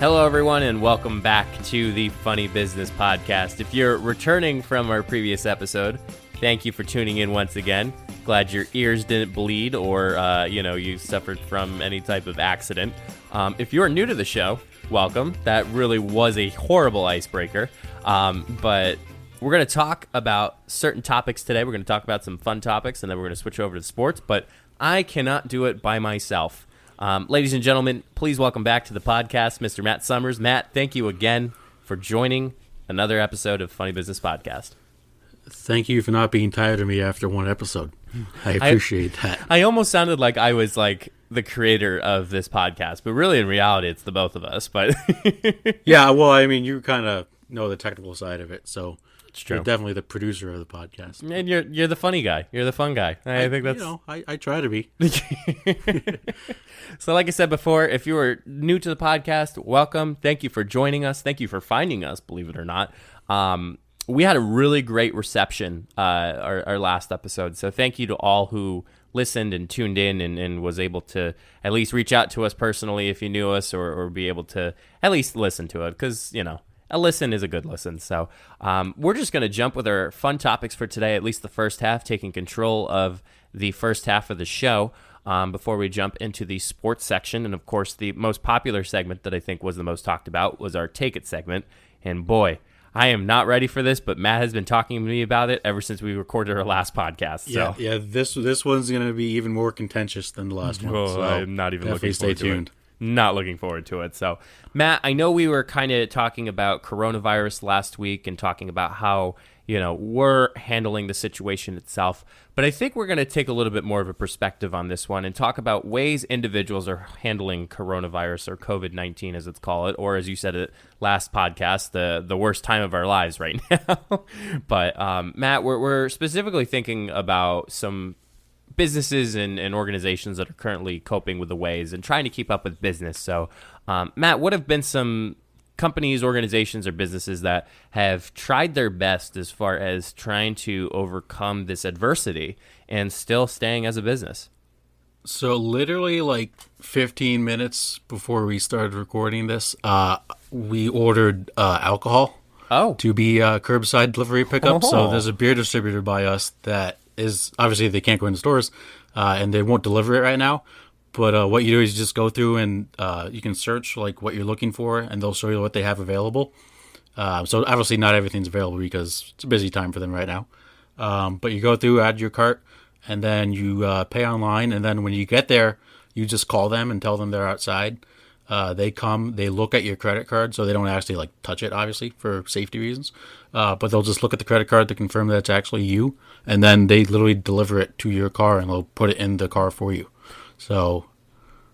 Hello, everyone, and welcome back to the Funny Business Podcast. If you're returning from our previous episode, thank you for tuning in once again. Glad your ears didn't bleed or, you suffered from any type of accident. If you're new to the show, welcome. That really was a horrible icebreaker. But we're going to talk about certain topics today. We're going to talk about some fun topics, and then we're going to switch over to sports. But I cannot do it by myself. Ladies and gentlemen, please welcome back to the podcast, Mr. Matt Summers. Matt, thank you again for joining another episode of Funny Business Podcast. Thank you for not being tired of me after one episode. I appreciate that. I almost sounded like I was like the creator of this podcast, but really in reality, it's the both of us. But yeah, well, I mean, you kind of know the technical side of it, so it's true. You're definitely the producer of the podcast. And you're the funny guy. You're the fun guy. I think that's... I try to be. So like I said before, if you are new to the podcast, welcome. Thank you for joining us. Thank you for finding us, believe it or not. We had a really great reception our last episode. So thank you to all who listened and tuned in and was able to at least reach out to us personally if you knew us or be able to at least listen to it because, a listen is a good listen. So we're just going to jump with our fun topics for today, at least the first half, taking control of the first half of the show before we jump into the sports section. And, of course, the most popular segment that I think was the most talked about was our Take It segment. And, boy, I am not ready for this, but Matt has been talking to me about it ever since we recorded our last podcast. So. Yeah, this one's going to be even more contentious than the last one. So I'm not even looking forward to it. Not looking forward to it. So, Matt, I know we were kind of talking about coronavirus last week and talking about how, we're handling the situation itself. But I think we're going to take a little bit more of a perspective on this one and talk about ways individuals are handling coronavirus or COVID-19, as it's called it, or as you said it last podcast, the worst time of our lives right now. But, Matt, we're specifically thinking about some businesses and organizations that are currently coping with the ways and trying to keep up with business. So, Matt, what have been some companies, organizations, or businesses that have tried their best as far as trying to overcome this adversity and still staying as a business? So literally like 15 minutes before we started recording this, we ordered alcohol to be curbside delivery pickup. So there's a beer distributor by us that is obviously they can't go into stores and they won't deliver it right now. But what you do is you just go through and you can search like what you're looking for and they'll show you what they have available. So obviously not everything's available because it's a busy time for them right now. But you go through, add your cart, and then you pay online. And then when you get there, you just call them and tell them they're outside. They come, they look at your credit card, so they don't actually like touch it, obviously, for safety reasons. But they'll just look at the credit card to confirm that it's actually you, and then they literally deliver it to your car and they'll put it in the car for you. So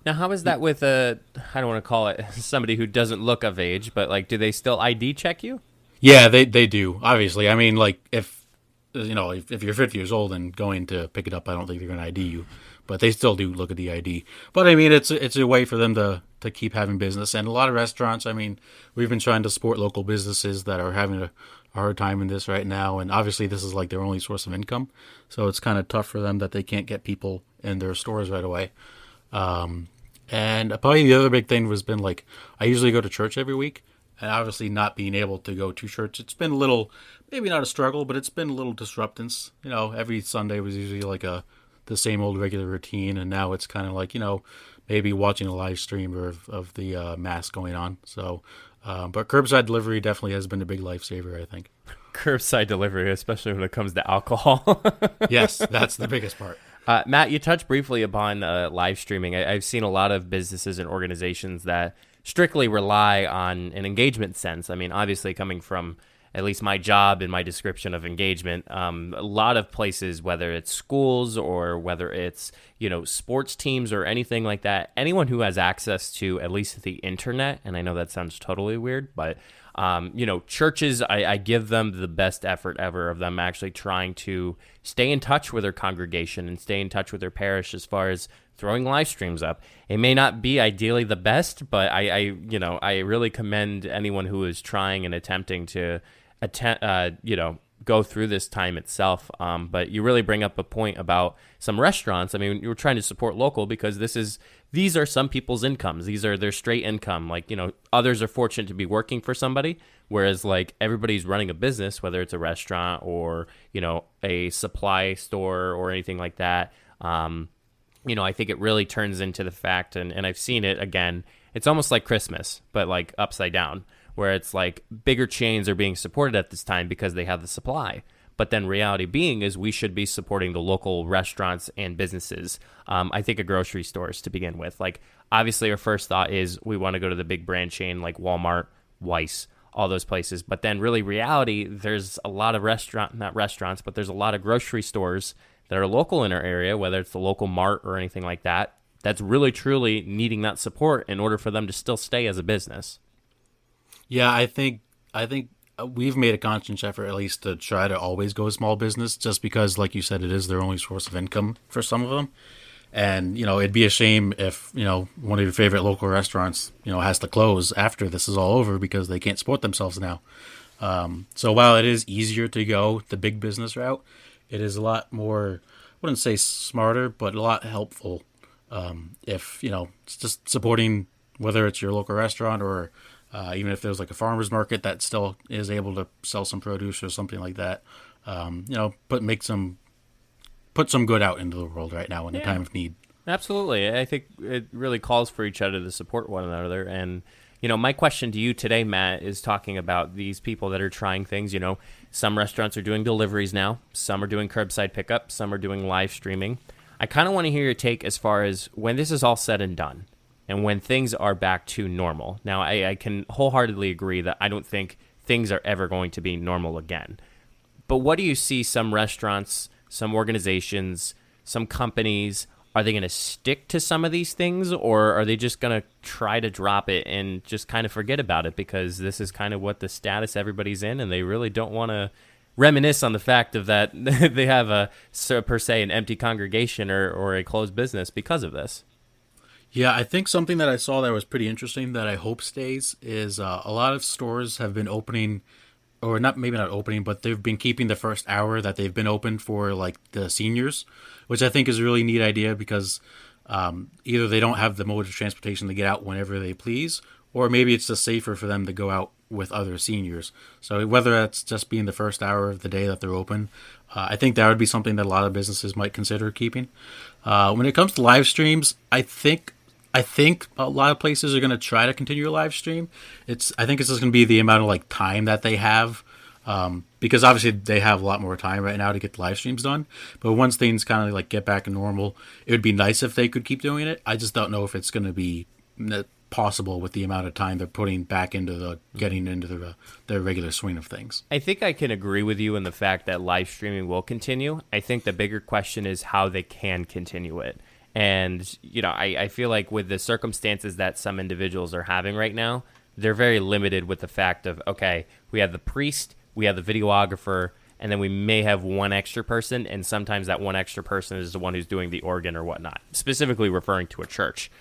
now, how is that with I don't want to call it somebody who doesn't look of age, but like, do they still ID check you? Yeah, they do. Obviously, I mean, like if you're 50 years old and going to pick it up, I don't think they're going to ID you. But they still do look at the ID. But I mean, it's a way for them to keep having business. And a lot of restaurants, I mean, we've been trying to support local businesses that are having a hard time in this right now. And obviously, this is like their only source of income. So it's kind of tough for them that they can't get people in their stores right away. And probably the other big thing has been like, I usually go to church every week. And obviously not being able to go to church, it's been a little, maybe not a struggle, but it's been a little disruptance. Every Sunday was usually like the same old regular routine, and now it's kind of like, maybe watching a live stream of the mass going on. So, but curbside delivery definitely has been a big lifesaver, I think. Curbside delivery, especially when it comes to alcohol. Yes, that's the biggest part. Matt, you touched briefly upon live streaming. I've seen a lot of businesses and organizations that strictly rely on an engagement sense. I mean, obviously coming from at least my job and my description of engagement, a lot of places, whether it's schools or whether it's, sports teams or anything like that, anyone who has access to at least the internet, and I know that sounds totally weird, but, churches, I give them the best effort ever of them actually trying to stay in touch with their congregation and stay in touch with their parish as far as throwing live streams up. It may not be ideally the best, but I really commend anyone who is trying and attempting to go through this time itself. But you really bring up a point about some restaurants. I mean, you were trying to support local because this is these are some people's incomes. These are their straight income. Like, others are fortunate to be working for somebody, whereas like everybody's running a business, whether it's a restaurant or, a supply store or anything like that. I think it really turns into the fact, and I've seen it again, it's almost like Christmas, but like upside down, where it's like bigger chains are being supported at this time because they have the supply. But then reality being is we should be supporting the local restaurants and businesses. I think of grocery stores to begin with. Like, obviously, our first thought is we want to go to the big brand chain like Walmart, Weiss, all those places. But then really reality, there's a lot of not restaurants, but there's a lot of grocery stores that are local in our area, whether it's the local mart or anything like that, that's really, truly needing that support in order for them to still stay as a business. Yeah, I think we've made a conscious effort at least to try to always go small business, just because, like you said, it is their only source of income for some of them. And, it'd be a shame if, one of your favorite local restaurants, has to close after this is all over because they can't support themselves now. So while it is easier to go the big business route, it is a lot more, I wouldn't say smarter, but a lot helpful if, it's just supporting, whether it's your local restaurant or even if there's like a farmer's market that still is able to sell some produce or something like that, put some good out into the world right now in a time of need. Absolutely. I think it really calls for each other to support one another. And, my question to you today, Matt, is talking about these people that are trying things. Some restaurants are doing deliveries now. Some are doing curbside pickup. Some are doing live streaming. I kind of want to hear your take as far as when this is all said and done and when things are back to normal. Now, I can wholeheartedly agree that I don't think things are ever going to be normal again. But what do you see some restaurants, some organizations, some companies, are they going to stick to some of these things, or are they just going to try to drop it and just kind of forget about it because this is kind of what the status everybody's in, and they really don't want to reminisce on the fact of that they have per se an empty congregation or a closed business because of this? Yeah, I think something that I saw that was pretty interesting that I hope stays is a lot of stores have been opening, or maybe not opening, but they've been keeping the first hour that they've been open for like the seniors, which I think is a really neat idea because either they don't have the mode of transportation to get out whenever they please, or maybe it's just safer for them to go out with other seniors. So whether that's just being the first hour of the day that they're open, I think that would be something that a lot of businesses might consider keeping. When it comes to live streams, I think a lot of places are going to try to continue a live stream. I think it's just going to be the amount of like time that they have, because obviously they have a lot more time right now to get the live streams done. But once things kind of like get back to normal, it would be nice if they could keep doing it. I just don't know if it's going to be possible with the amount of time they're putting back into getting into the regular swing of things. I think I can agree with you in the fact that live streaming will continue. I think the bigger question is how they can continue it. And, I feel like with the circumstances that some individuals are having right now, they're very limited with the fact of, okay, we have the priest, we have the videographer, and then we may have one extra person, and sometimes that one extra person is the one who's doing the organ or whatnot, specifically referring to a church.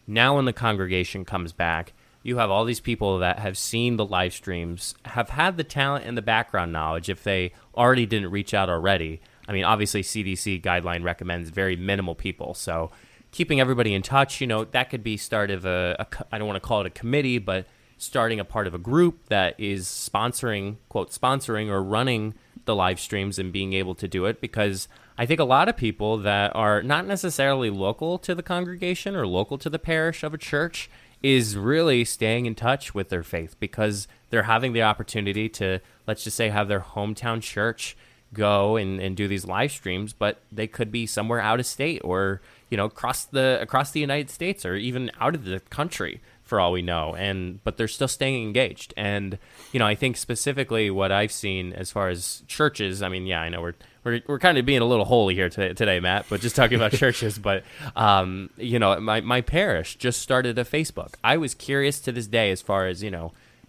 Now when the congregation comes back, you have all these people that have seen the live streams, have had the talent and the background knowledge if they already didn't reach out already. I mean, obviously, CDC guideline recommends very minimal people. So keeping everybody in touch, that could be start of I don't want to call it a committee, but starting a part of a group that is sponsoring, quote, sponsoring or running the live streams and being able to do it. Because I think a lot of people that are not necessarily local to the congregation or local to the parish of a church is really staying in touch with their faith because they're having the opportunity to, let's just say, have their hometown church go and do these live streams, but they could be somewhere out of state or across the United States or even out of the country for all we know, but they're still staying engaged. And I think specifically what I've seen as far as churches, I mean, yeah, I know we're kind of being a little holy here today, Matt, but just talking about churches. But my parish just started a Facebook. I was curious to this day as far as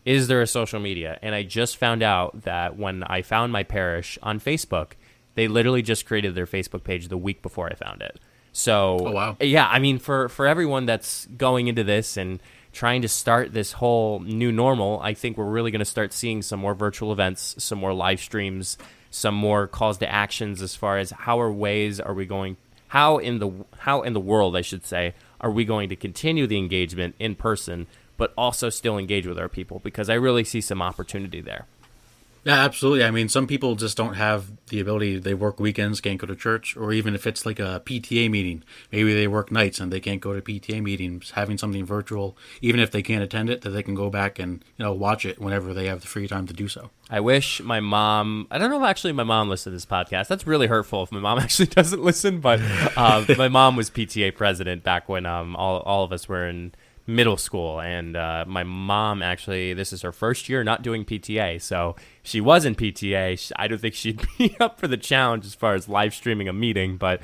is there a social media? And I just found out that when I found my parish on Facebook, they literally just created their Facebook page the week before I found it. So, oh, wow. Yeah, I mean, for everyone that's going into this and trying to start this whole new normal, I think we're really going to start seeing some more virtual events, some more live streams, some more calls to actions as far as how in the world, I should say, are we going to continue the engagement in person, but also still engage with our people? Because I really see some opportunity there. Yeah, absolutely. I mean, some people just don't have the ability. They work weekends, can't go to church, or even if it's like a PTA meeting, maybe they work nights and they can't go to PTA meetings. Having something virtual, even if they can't attend it, that they can go back and watch it whenever they have the free time to do so. I wish my mom. I don't know if actually my mom listened to this podcast. That's really hurtful if my mom actually doesn't listen. But my mom was PTA president back when all of us were in middle school, and my mom actually, this is her first year not doing PTA, so she was in PTA. I don't think she'd be up for the challenge as far as live streaming a meeting, but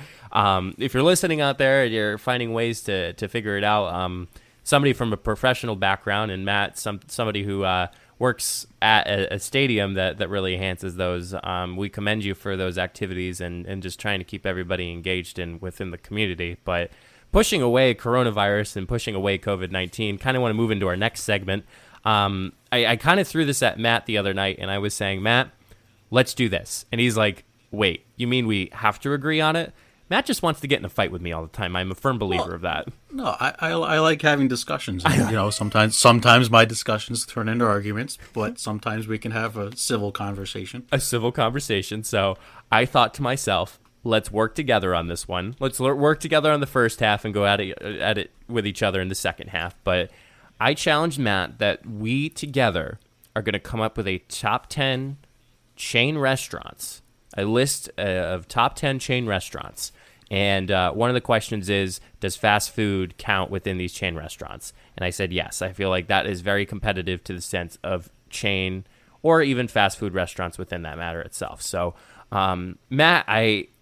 if you're listening out there, you're finding ways to figure it out, somebody from a professional background, and Matt, somebody who works at a stadium that really enhances those, we commend you for those activities and just trying to keep everybody engaged within the community. But pushing away coronavirus and pushing away COVID-19, kind of want to move into our next segment. I kind of threw this at Matt the other night, and I was saying, Matt, let's do this. And he's like, wait, you mean we have to agree on it? Matt just wants to get in a fight with me all the time. I'm a firm believer of that. No, I like having discussions. And, sometimes my discussions turn into arguments, but sometimes we can have a civil conversation. A civil conversation. So I thought to myself, let's work together on this one. Let's work together on the first half and go at it with each other in the second half. But I challenged Matt that we together are going to come up with a top 10 chain restaurants, a list of top 10 chain restaurants. And one of the questions is, does fast food count within these chain restaurants? And I said, yes. I feel like that is very competitive to the sense of chain or even fast food restaurants within that matter itself. So, Matt,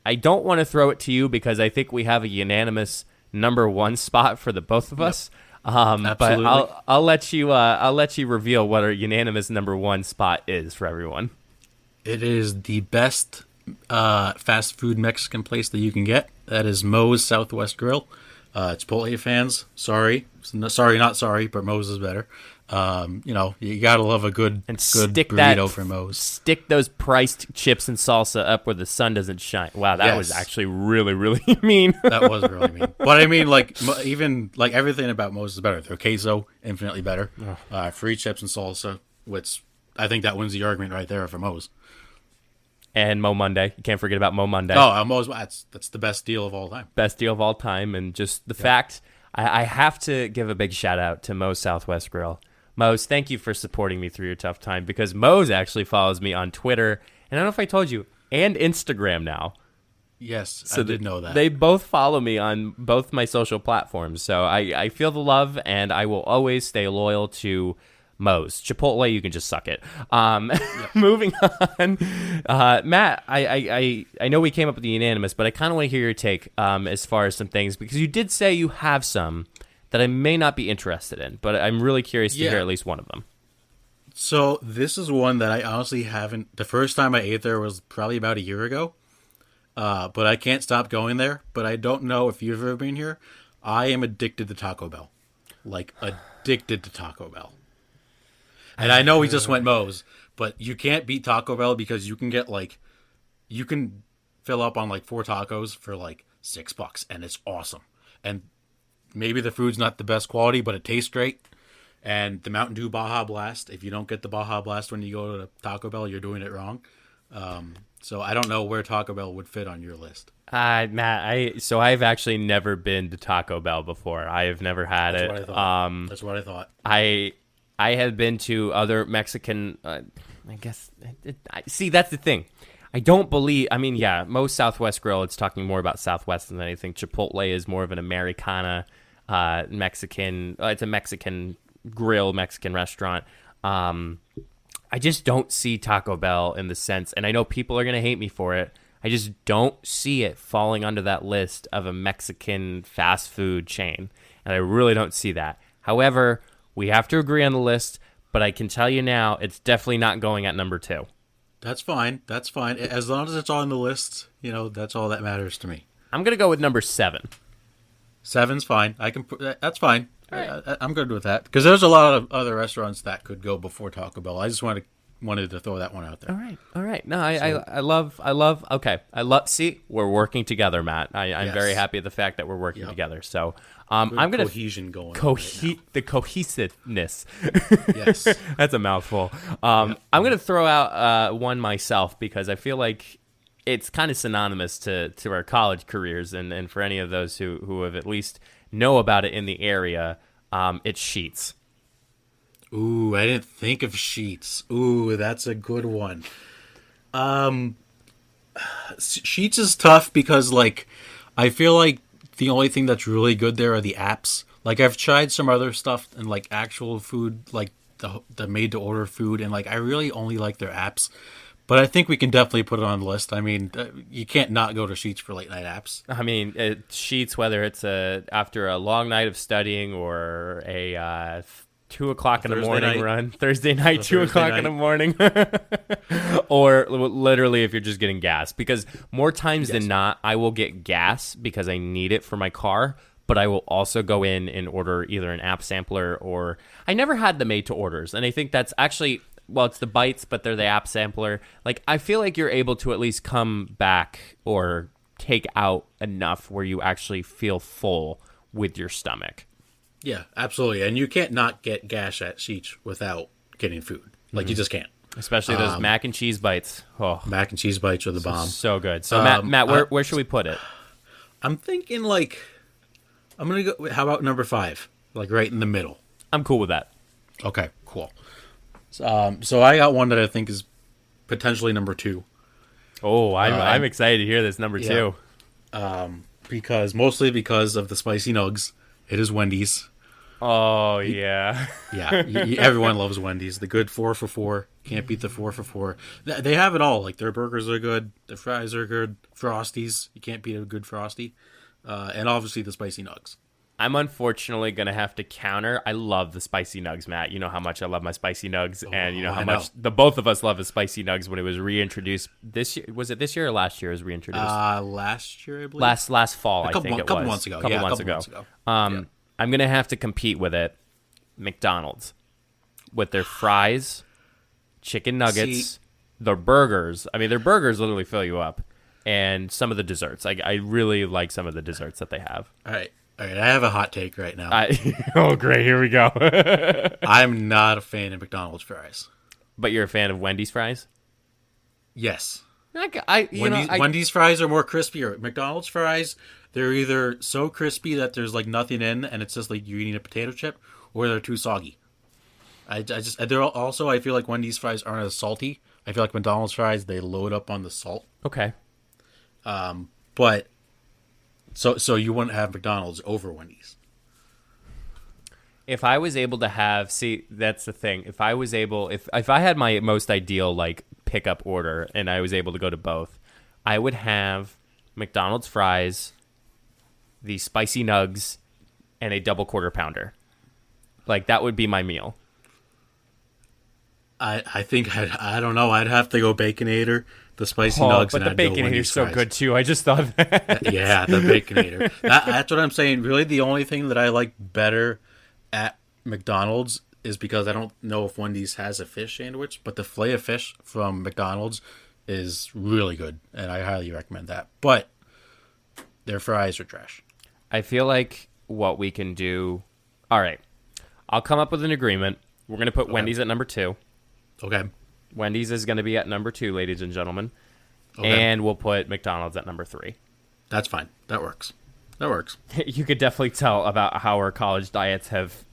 I don't want to throw it to you because I think we have a unanimous number one spot for the both of us. But I'll let you reveal what our unanimous number one spot is for everyone. It is the best fast food Mexican place that you can get. That is Moe's Southwest Grill. Chipotle fans, sorry, not sorry, but Moe's is better. You gotta love a good burrito from Moe's. Stick those priced chips and salsa up where the sun doesn't shine. Wow, that was actually really, really mean. That was really mean. But I mean, even everything about Moe's is better. Their queso, infinitely better. Free chips and salsa, which I think that wins the argument right there for Moe's. And Mo Monday. You can't forget about Mo Monday. Oh, Moe's, that's the best deal of all time. Best deal of all time. And just the fact, I have to give a big shout out to Moe's Southwest Grill. Moe's, thank you for supporting me through your tough time, because Moe's actually follows me on Twitter, and I don't know if I told you, and Instagram now. Yes, so I did know that. They both follow me on both my social platforms, so I feel the love, and I will always stay loyal to Moe's. Chipotle, you can just suck it. Moving on. Matt, I know we came up with the unanimous, but I kind of want to hear your take as far as some things, because you did say you have some that I may not be interested in, but I'm really curious to hear at least one of them. So this is one that I honestly haven't. The first time I ate there was probably about a year ago, but I can't stop going there. But I don't know if you've ever been here. I am addicted to Taco Bell, addicted to Taco Bell. And I know we just went Moe's, but you can't beat Taco Bell because you can get you can fill up on 4 tacos for $6, and it's awesome. And maybe the food's not the best quality, but it tastes great. And the Mountain Dew Baja Blast, if you don't get the Baja Blast when you go to Taco Bell, you're doing it wrong. So I don't know where Taco Bell would fit on your list. Matt, I've actually never been to Taco Bell before. I have never had it. That's what I thought. I have been to other Mexican, I guess, see, that's the thing. I don't believe, Moe's Southwest Grill, it's talking more about Southwest than anything. Chipotle is more of an Americana Mexican, it's a Mexican grill, Mexican restaurant. I just don't see Taco Bell in the sense, and I know people are going to hate me for it, I just don't see it falling under that list of a Mexican fast food chain, and I really don't see that. However, we have to agree on the list, but I can tell you now, it's definitely not going at number 2. That's fine. As long as it's on the list, that's all that matters to me. I'm going to go with number 7. 7's fine. That's fine. Right. I'm good with that. Because there's a lot of other restaurants that could go before Taco Bell. I just want to wanted to throw that one out there. All right. No, I love. Okay, See, we're working together, Matt. I'm very happy at the fact that we're working together. So, I'm gonna cohesion going. The cohesiveness. Yes, that's a mouthful. I'm gonna throw out one myself because I feel like it's kind of synonymous to our college careers, and for any of those who have at least know about it in the area, it's Sheets. Ooh, I didn't think of Sheets. Ooh, that's a good one. Sheets is tough because, like, I feel like the only thing that's really good there are the apps. Like, I've tried some other stuff and, like, actual food, like the made-to-order food, and, like, I really only like their apps. But I think we can definitely put it on the list. I mean, you can't not go to Sheets for late-night apps. I mean, Sheets, whether it's after a long night of studying or a 2 o'clock in the morning run, Thursday night, 2 o'clock in the morning, or literally if you're just getting gas. Because more times than not, I will get gas because I need it for my car, but I will also go in and order either an app sampler or I never had the made to orders. And I think that's actually, well, it's the bites, but they're the app sampler. Like, I feel like you're able to at least come back or take out enough where you actually feel full with your stomach. Yeah, absolutely. And you can't not get gas at Sheets without getting food. Like, you just can't. Especially those mac and cheese bites. Oh, mac and cheese bites are the bomb. So good. So, Matt, where should we put it? I'm thinking, like, I'm going to go, how about number 5? Like, right in the middle. I'm cool with that. Okay, cool. So I got one that I think is potentially number 2. Oh, I'm excited to hear this number 2. Mostly because of the spicy nugs. It is Wendy's. Oh, yeah. Everyone loves Wendy's. The good 4 for $4. Can't beat the 4 for $4. They have it all. Like, their burgers are good. Their fries are good. Frosties. You can't beat a good Frosty. And obviously the spicy nugs. I'm unfortunately going to have to counter. I love the spicy nugs, Matt. You know how much I love my spicy nugs. And you know how much the both of us love the spicy nugs when it was reintroduced this year. Was it this year or last year it was reintroduced? Last year, I believe. Last fall, I think it was. A couple months ago. I'm going to have to compete with it. McDonald's. With their fries, chicken nuggets, their burgers. I mean, their burgers literally fill you up. And some of the desserts. I really like some of the desserts that they have. All right, I have a hot take right now. Oh, great. Here we go. I'm not a fan of McDonald's fries. But you're a fan of Wendy's fries? Yes. Wendy's fries are more crispier. McDonald's fries, they're either so crispy that there's like nothing in and it's just like you're eating a potato chip, or they're too soggy. I feel like Wendy's fries aren't as salty. I feel like McDonald's fries, they load up on the salt. Okay. But so you wouldn't have McDonald's over Wendy's. If I was able to have, that's the thing. If I had my most ideal like pickup order and I was able to go to both, I would have McDonald's fries, the spicy nugs, and a double quarter pounder. Like, that would be my meal. I think I don't know. I'd have to go Baconator, the spicy nugs, but and the Baconator's so good too. I just thought that. Yeah, the Baconator. That's what I'm saying. Really, the only thing that I like better at McDonald's is because I don't know if Wendy's has a fish sandwich, but the filet of fish from McDonald's is really good, and I highly recommend that. But their fries are trash. I feel like what we can do. All right, I'll come up with an agreement. We're going to put Wendy's at number 2. Okay. Wendy's is going to be at number 2, ladies and gentlemen. Okay. And we'll put McDonald's at number 3. That's fine. That works. You could definitely tell about how our college diets have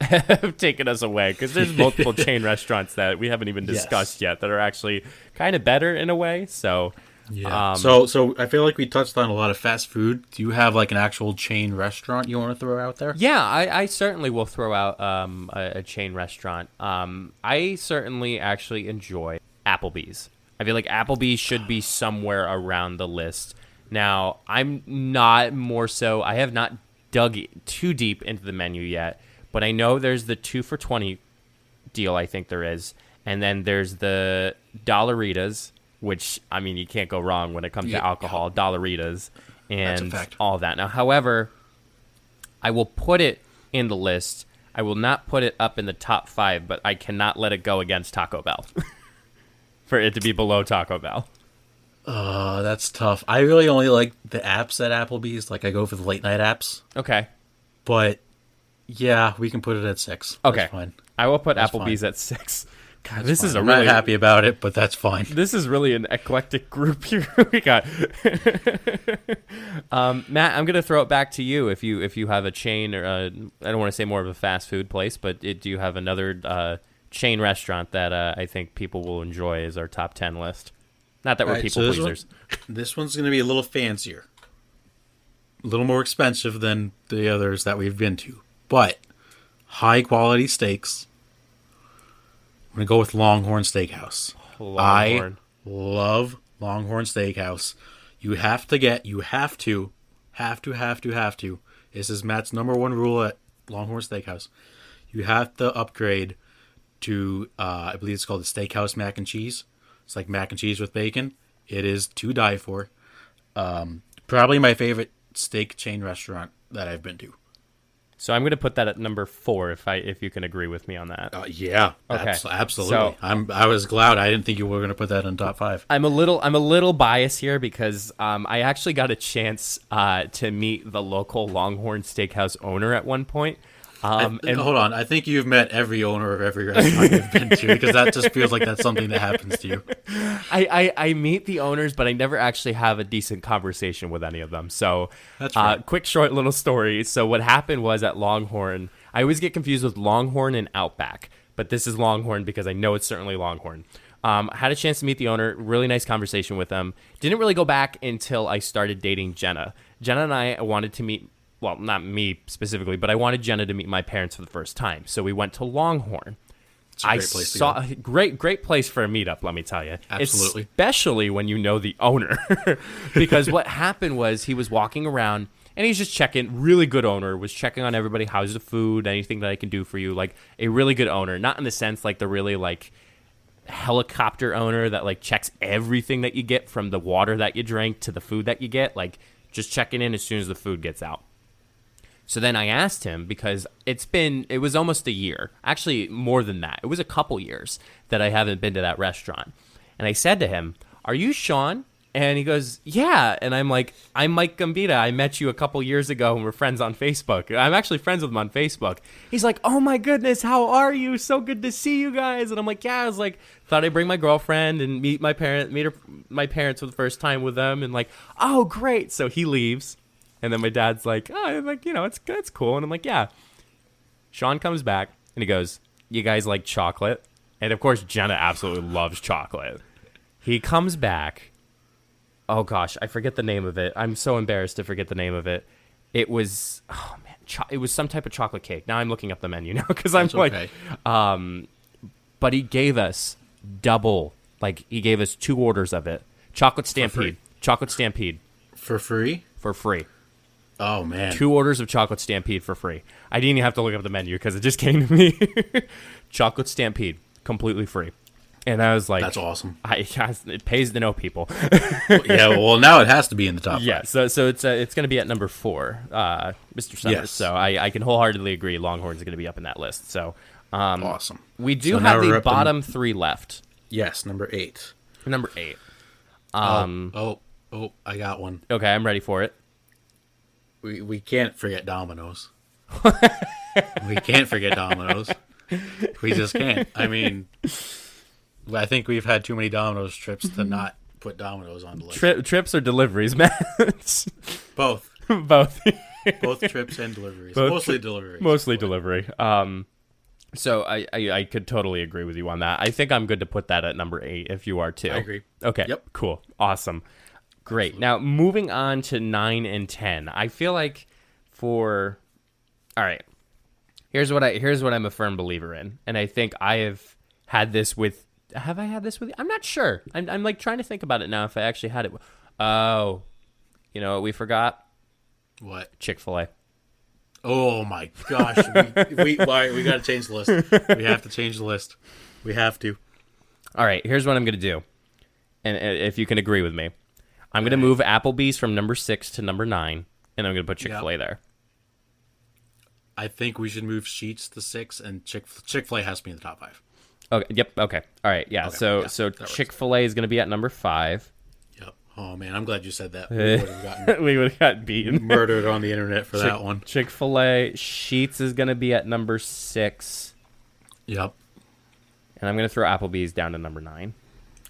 taken us away, because there's multiple chain restaurants that we haven't even discussed yet that are actually kind of better in a way. So, yeah. So I feel like we touched on a lot of fast food. Do you have like an actual chain restaurant you want to throw out there? Yeah, I certainly will throw out a chain restaurant. I certainly actually enjoy Applebee's. I feel like Applebee's should be somewhere around the list. Now, I'm not more so. I have not dug too deep into the menu yet, but I know there's the 2 for $20 deal. I think there is, and then there's the Dollaritas, which, I mean, you can't go wrong when it comes to alcohol. Dollaritas and all that. Now, however, I will put it in the list. I will not put it up in the top 5, but I cannot let it go against Taco Bell. for it to be below Taco Bell? That's tough. I really only like the apps at Applebee's. Like, I go for the late night apps. Okay. But, yeah, we can put it at 6. Okay. That's fine. I will put Applebee's at 6. God, this is I'm not happy about it, but that's fine. This is really an eclectic group here we got. Matt, I'm gonna throw it back to you if you have a chain or I don't want to say more of a fast food place, but do you have another chain restaurant that I think people will enjoy as our top 10 list? Not that we're people pleasers. This one's gonna be a little fancier, a little more expensive than the others that we've been to, but high quality steaks. I'm going to go with Longhorn Steakhouse. Longhorn. I love Longhorn Steakhouse. You have to. This is Matt's number one rule at Longhorn Steakhouse. You have to upgrade to, I believe it's called the Steakhouse Mac and Cheese. It's like mac and cheese with bacon. It is to die for. Probably my favorite steak chain restaurant that I've been to. So I'm going to put that at number 4 if you can agree with me on that. Yeah, okay. Absolutely. So, I was glad. I didn't think you were going to put that in top 5. I'm a little biased here because I actually got a chance to meet the local Longhorn Steakhouse owner at one point. And hold on, I think you've met every owner of every restaurant you've been to because that just feels like that's something that happens to you. I meet the owners, but I never actually have a decent conversation with any of them. So, that's right. Quick, short little story. So what happened was at Longhorn, I always get confused with Longhorn and Outback, but this is Longhorn because I know it's certainly Longhorn. I had a chance to meet the owner, really nice conversation with him. Didn't really go back until I started dating Jenna. Jenna and I wanted to meet. Well, not me specifically, but I wanted Jenna to meet my parents for the first time. So we went to Longhorn. It's a great place to go. Great place for a meetup, let me tell you. Absolutely. Especially when you know the owner. Because what happened was he was walking around and he's just checking, really good owner, was checking on everybody, how's the food, anything that I can do for you. Like a really good owner, not in the sense like the really like helicopter owner that like checks everything that you get from the water that you drink to the food that you get, like just checking in as soon as the food gets out. So then I asked him because it was almost a year, actually more than that. It was a couple years that I haven't been to that restaurant. And I said to him, "Are you Sean?" And he goes, "Yeah." And I'm like, "I'm Mike Gambita. I met you a couple years ago and we're friends on Facebook. I'm actually friends with him on Facebook." He's like, "Oh my goodness, how are you? So good to see you guys." And I'm like, "Yeah." I was like, thought I'd bring my girlfriend and meet my parents for the first time with them. And like, "Oh, great." So he leaves. And then my dad's like, "Oh, I'm like, it's cool." And I'm like, "Yeah." Sean comes back and he goes, "You guys like chocolate?" And of course, Jenna absolutely loves chocolate. He comes back. Oh gosh, I forget the name of it. I'm so embarrassed to forget the name of it. It was, oh man, it was some type of chocolate cake. Now I'm looking up the menu now because I'm okay. But he gave us he gave us 2 orders of it. Chocolate Stampede. Chocolate Stampede. For free? For free. Oh, man. 2 orders of Chocolate Stampede for free. I didn't even have to look up the menu because it just came to me. Chocolate Stampede, completely free. And I was like... That's awesome. It pays to know people. Yeah, well, now it has to be in the top 5. Yeah, so it's going to be at number 4, Mr. Summers. Yes. So I can wholeheartedly agree Longhorn's going to be up in that list. So awesome. We do have the bottom 3 left. Yes, number 8. Number 8. I got one. Okay, I'm ready for it. We can't forget Domino's. We can't forget Domino's. We just can't. I mean, I think we've had too many Domino's trips to not put Domino's on the list. Trips or deliveries, man? Both. Both Trips and deliveries. Mostly deliveries. Mostly delivery. So I could totally agree with you on that. I think I'm good to put that at number 8 if you are too. I agree. Okay. Yep. Cool. Awesome. Great. Absolutely. Now, moving on to 9 and 10. I feel like all right. Here's what I'm a firm believer in. And I think I have had this with... Have I had this with you? I'm not sure. I'm like trying to think about it now if I actually had it. Oh, you know what we forgot? What? Chick-fil-A. Oh my gosh. we got to change the list. We have to change the list. We have to. All right. Here's what I'm going to do. And if you can agree with me. I'm going to move Applebee's from number 6 to number 9, and I'm going to put Chick-fil-A there. I think we should move Sheetz to 6, and Chick-fil-A has to be in the top 5. Okay. Yep. Okay. All right. Yeah. Okay, So yeah, so that works. Chick-fil-A is going to be at number 5. Yep. Oh man, I'm glad you said that. We would have gotten We would have got beaten. murdered on the internet for that one. Chick-fil-A. Sheetz is going to be at number 6. Yep. And I'm going to throw Applebee's down to number 9.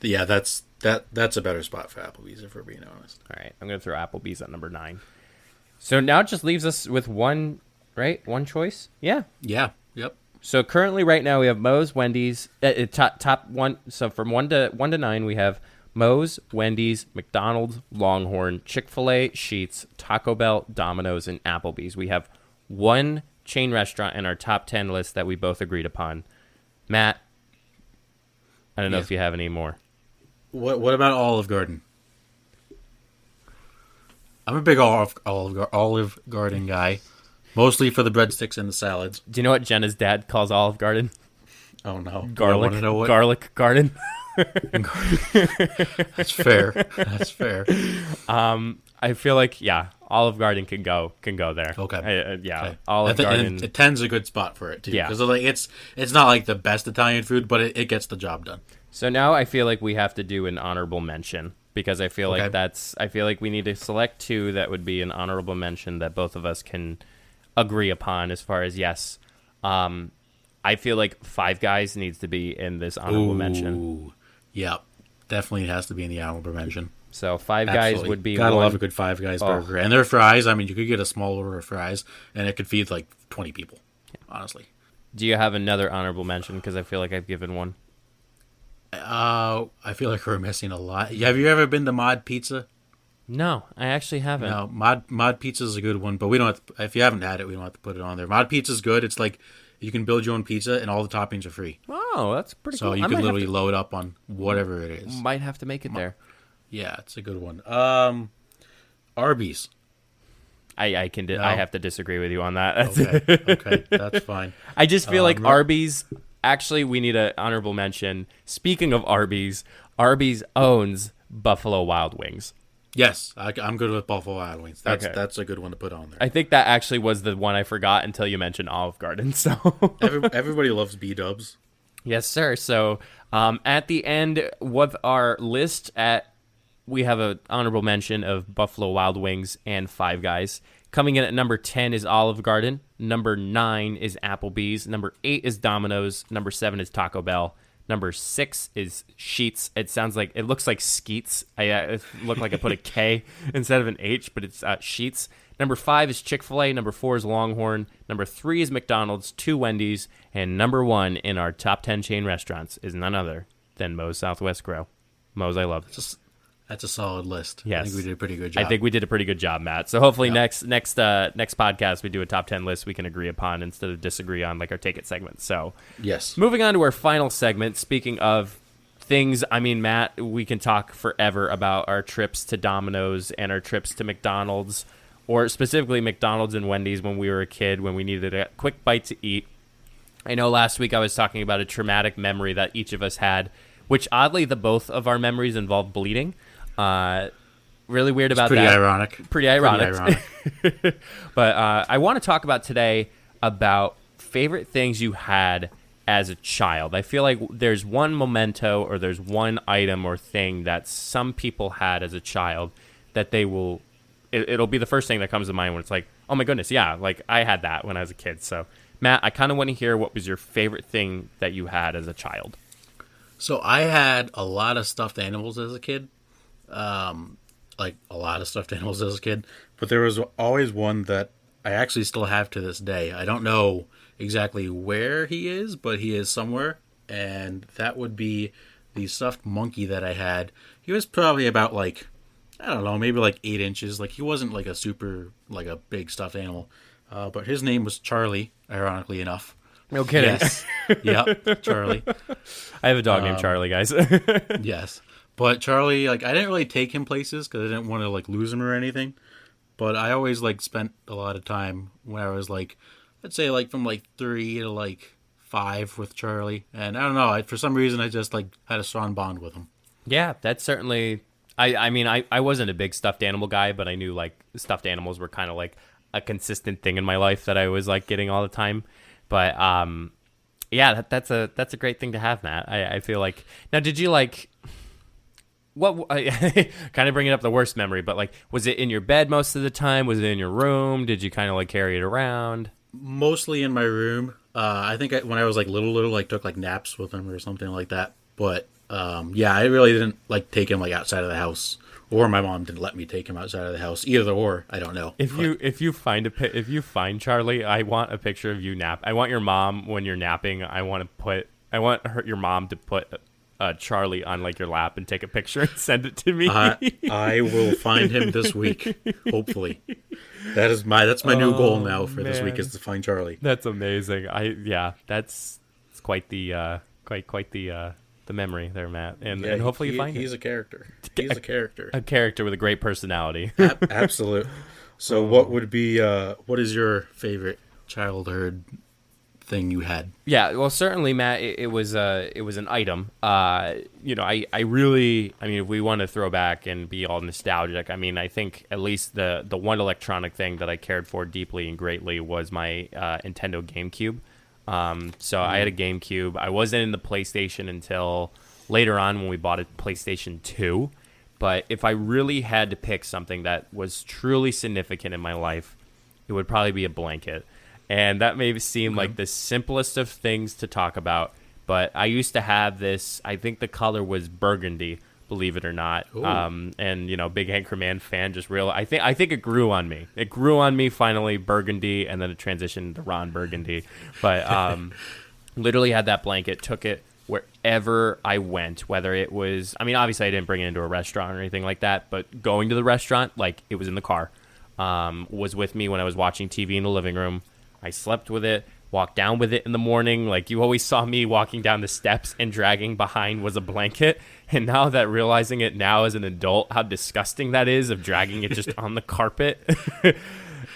Yeah, that's a better spot for Applebee's, if we're being honest. All right. I'm going to throw Applebee's at number 9. So now it just leaves us with one, right? One choice? Yeah. Yeah. Yep. So currently, right now, we have Moe's, Wendy's, top one. So from 1 to 9, we have Moe's, Wendy's, McDonald's, Longhorn, Chick-fil-A, Sheetz, Taco Bell, Domino's, and Applebee's. We have one chain restaurant in our top 10 list that we both agreed upon. Matt, I don't know if you have any more. What about Olive Garden? I'm a big Olive Garden guy. Mostly for the breadsticks and the salads. Do you know what Jenna's dad calls Olive Garden? Oh no, garlic. Know what? Garlic garden. That's fair. That's fair. I feel like Olive Garden can go there. Okay. Okay. Olive Garden. It tends a good spot for it too. Yeah. Because like it's not like the best Italian food, but it gets the job done. So now I feel like we have to do an honorable mention because I feel like we need to select 2 that would be an honorable mention that both of us can agree upon as far as yes. I feel like Five Guys needs to be in this honorable mention. Yeah, definitely has to be in the honorable mention. So Five Guys would be Gotta one. love a good Five Guys burger. And their fries, I mean, you could get a small order of fries, and it could feed like 20 people, honestly. Do you have another honorable mention? Because I feel like I've given one. I feel like we're missing a lot. Have you ever been to Mod Pizza? No, I actually haven't. No, Mod Pizza is a good one, but we don't have to, if you haven't had it, we don't have to put it on there. Mod Pizza is good. It's like you can build your own pizza, and all the toppings are free. Oh, that's pretty cool. So you can literally load up on whatever it is. Might have to make it there. Yeah, it's a good one. Arby's. I have to disagree with you on that. Okay, that's fine. I just feel like Arby's. Actually, we need an honorable mention. Speaking of Arby's owns Buffalo Wild Wings. Yes, I'm good with Buffalo Wild Wings. That's a good one to put on there. I think that actually was the one I forgot until you mentioned Olive Garden. So everybody loves B-dubs. Yes, sir. So at the end with our list, we have an honorable mention of Buffalo Wild Wings and Five Guys. Coming in at number 10 is Olive Garden. Number 9 is Applebee's. Number 8 is Domino's. Number 7 is Taco Bell. Number 6 is Sheetz. It looks like Skeets. It looked like I put a K instead of an H, but it's Sheetz. Number 5 is Chick-fil-A. Number 4 is Longhorn. Number 3 is McDonald's, 2 Wendy's, and number 1 in our top 10 chain restaurants is none other than Moe's Southwest Grill. Moe's, I love. That's a solid list. Yes. I think we did a pretty good job. I think we did a pretty good job, Matt. So hopefully next podcast we do a top 10 list we can agree upon instead of disagree on like our take it segment. So yes. Moving on to our final segment, speaking of things, I mean, Matt, we can talk forever about our trips to Domino's and our trips to McDonald's, or specifically McDonald's and Wendy's when we were a kid, when we needed a quick bite to eat. I know last week I was talking about a traumatic memory that each of us had, which oddly the both of our memories involved bleeding. Really weird about that. Pretty ironic. But I want to talk about today about favorite things you had as a child. I feel like there's one memento or there's one item or thing that some people had as a child that it'll be the first thing that comes to mind when it's like, oh my goodness, yeah, like I had that when I was a kid. So Matt, I kind of want to hear what was your favorite thing that you had as a child. So I had a lot of stuffed animals as a kid. Like a lot of stuffed animals as a kid, but there was always one that I actually still have to this day. I don't know exactly where he is, but he is somewhere, and that would be the stuffed monkey that I had. He was probably about like, I don't know, maybe like 8 inches. Like he wasn't like a big stuffed animal, but his name was Charlie, ironically enough. No kidding. Yes. Yep, Charlie. I have a dog named Charlie, guys. Yes. But Charlie, like, I didn't really take him places because I didn't want to, like, lose him or anything. But I always, like, spent a lot of time when I was, like, let's say, like, from, like, 3 to, like, 5 with Charlie. And I don't know, for some reason, I just, like, had a strong bond with him. Yeah, that's certainly... I mean, I wasn't a big stuffed animal guy, but I knew, like, stuffed animals were kind of, like, a consistent thing in my life that I was, like, getting all the time. But Yeah, that's a great thing to have, Matt. I feel like now. Did you like what? Kind of bringing up the worst memory, but like, was it in your bed most of the time? Was it in your room? Did you kind of like carry it around? Mostly in my room. I think when I was like little, like took like naps with him or something like that. But yeah, I really didn't like take him like outside of the house, or my mom didn't let me take him outside of the house. Either or, I don't know. If you find Charlie, I want a picture of you nap. I want your mom when you're napping. I want your mom to put Charlie on like your lap and take a picture and send it to me. I will find him this week, hopefully. That's my new goal now for this week is to find Charlie. That's amazing. That's quite the the memory there, Matt. And hopefully you find he's a character. He's a character. A character with a great personality. Absolute. So what is your favorite childhood thing you had? Yeah, well, certainly, Matt, it was an item. I really, if we want to throw back and be all nostalgic, I think at least the one electronic thing that I cared for deeply and greatly was my Nintendo GameCube. So I had a GameCube. I wasn't in the PlayStation until later on when we bought a PlayStation 2. But if I really had to pick something that was truly significant in my life, it would probably be a blanket. And that may seem like the simplest of things to talk about, but I used to have this, I think the color was burgundy, believe it or not. And, big Anchorman fan just realized, I think it grew on me. It grew on me finally, burgundy, and then it transitioned to Ron Burgundy. But literally had that blanket, took it wherever I went, whether it was, obviously I didn't bring it into a restaurant or anything like that, but going to the restaurant, like it was in the car, was with me when I was watching TV in the living room. I slept with it, walked down with it in the morning. Like you always saw me walking down the steps and dragging behind was a blanket. And now that realizing it now as an adult, how disgusting that is of dragging it just on the carpet,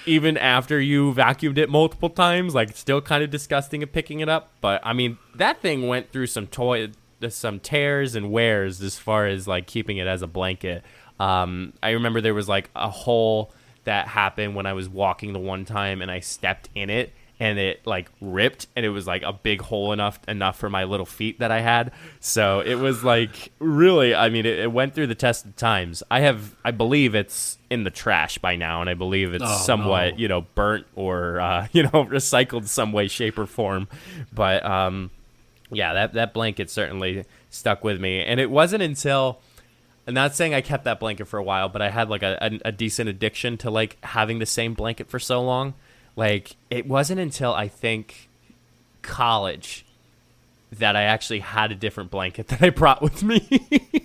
even after you vacuumed it multiple times, like still kind of disgusting of picking it up. But that thing went through some tears and wears as far as like keeping it as a blanket. I remember there was like a hole that happened when I was walking the one time and I stepped in it and it like ripped and it was like a big hole enough for my little feet that I had. So it was like really, it went through the test of times. I believe it's in the trash by now, and I believe it's somewhat, burnt or, recycled some way, shape or form. But that blanket certainly stuck with me. And it wasn't until, I'm not saying I kept that blanket for a while, but I had like a decent addiction to like having the same blanket for so long. Like it wasn't until I think college that I actually had a different blanket that I brought with me.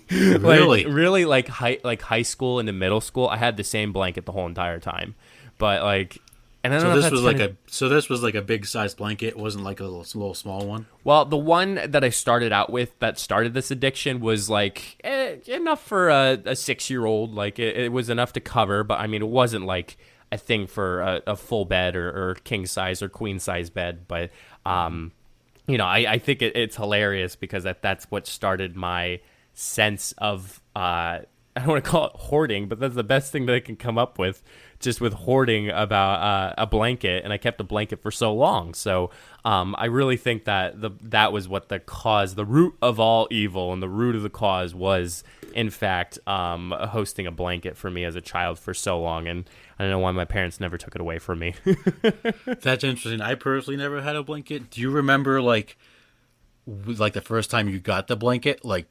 Really? Like high school into middle school, I had the same blanket the whole entire time. But like, and I don't know this was like a big size blanket. It wasn't like a little small one. Well, the one that I started out with that started this addiction was like enough for a 6-year-old. Like it was enough to cover, but it wasn't like a thing for a full bed or king size or queen size bed. But I think it's hilarious because that's what started my sense of I don't want to call it hoarding, but that's the best thing that I can come up with. Just with hoarding about a blanket, and I kept a blanket for so long. So I really think that that was what the root of all evil, and the root of the cause was, in fact, hosting a blanket for me as a child for so long. And I don't know why my parents never took it away from me. That's interesting. I personally never had a blanket. Do you remember like the first time you got the blanket? Like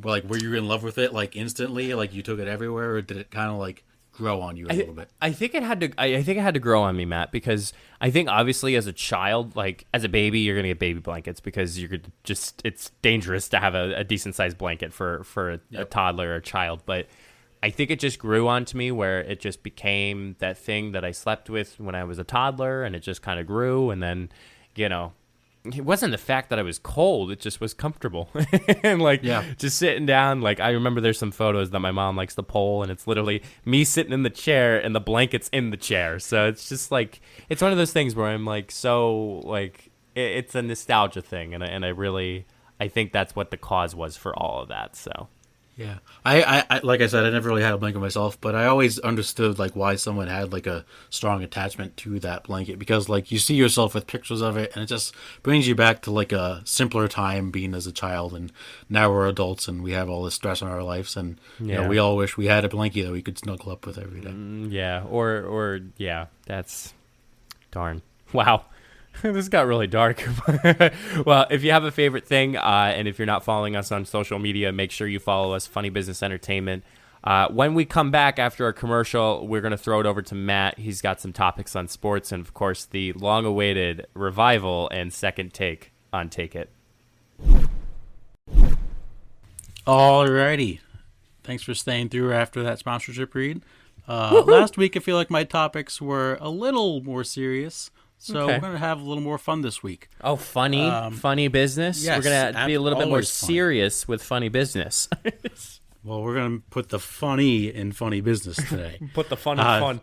were you in love with it like instantly? Like you took it everywhere, or did it kind of like grow on you a little bit? I think it had to grow on me, Matt, because I think obviously as a child, like as a baby, you're gonna get baby blankets because it's dangerous to have a decent sized blanket for a toddler or a child. But I think it just grew onto me where it just became that thing that I slept with when I was a toddler, and it just kind of grew. And then, it wasn't the fact that I was cold; it just was comfortable, and just sitting down. Like I remember, there's some photos that my mom likes to pull, and it's literally me sitting in the chair and the blanket's in the chair. So it's just like it's one of those things where I'm like, so like it's a nostalgia thing, and I think that's what the cause was for all of that. So Yeah, I like I said, I never really had a blanket myself, but I always understood like why someone had like a strong attachment to that blanket because like you see yourself with pictures of it, and it just brings you back to like a simpler time being as a child, and now we're adults and we have all this stress in our lives, and we all wish we had a blanket that we could snuggle up with every day. Yeah, or yeah, that's darn. Wow. This got really dark. Well, if you have a favorite thing, and if you're not following us on social media, make sure you follow us, Funny Business Entertainment. When we come back after our commercial, we're going to throw it over to Matt. He's got some topics on sports and, of course, the long-awaited revival and second take on Take It. Alrighty. Thanks for staying through after that sponsorship read. Last week, I feel like my topics were a little more serious. So we're going to have a little more fun this week. Oh, funny business? Yes, we're going to be a little bit more serious with funny business. Well, we're going to put the funny in funny business today. Put the fun in fun.